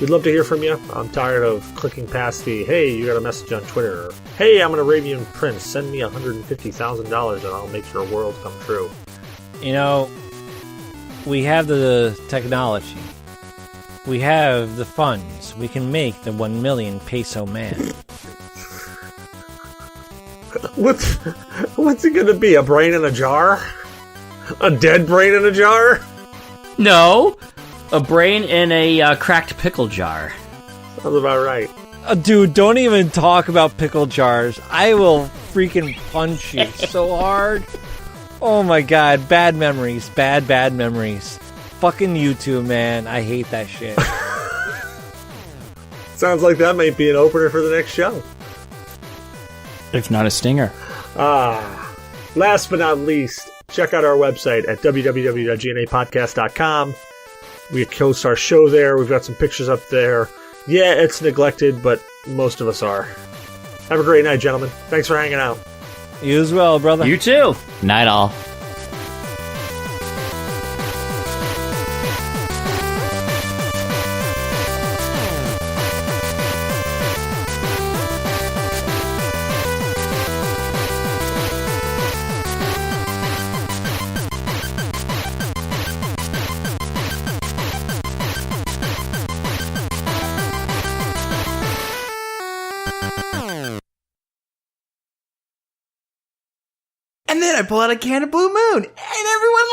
We'd love to hear from you. I'm tired of clicking past the, hey, you got a message on Twitter, or, hey, I'm an Arabian prince, send me $150,000 and I'll make your world come true. You know, we have the technology. We have the funds. We can make the 1 million peso man. What's it gonna be? A brain in a jar? A dead brain in a jar? No, a brain in a cracked pickle jar. Sounds about right. Dude, don't even talk about pickle jars. I will freaking punch you so hard. Oh my god, bad memories. Bad memories. Fucking YouTube, man. I hate that shit. Sounds like that might be an opener for the next show. If not a stinger. Last but not least, check out our website at www.gnapodcast.com. We host our show there. We've got some pictures up there. Yeah, it's neglected, but most of us are. Have a great night, gentlemen. Thanks for hanging out. You as well, brother. You too. Night all. And then I pull out a can of Blue Moon, and everyone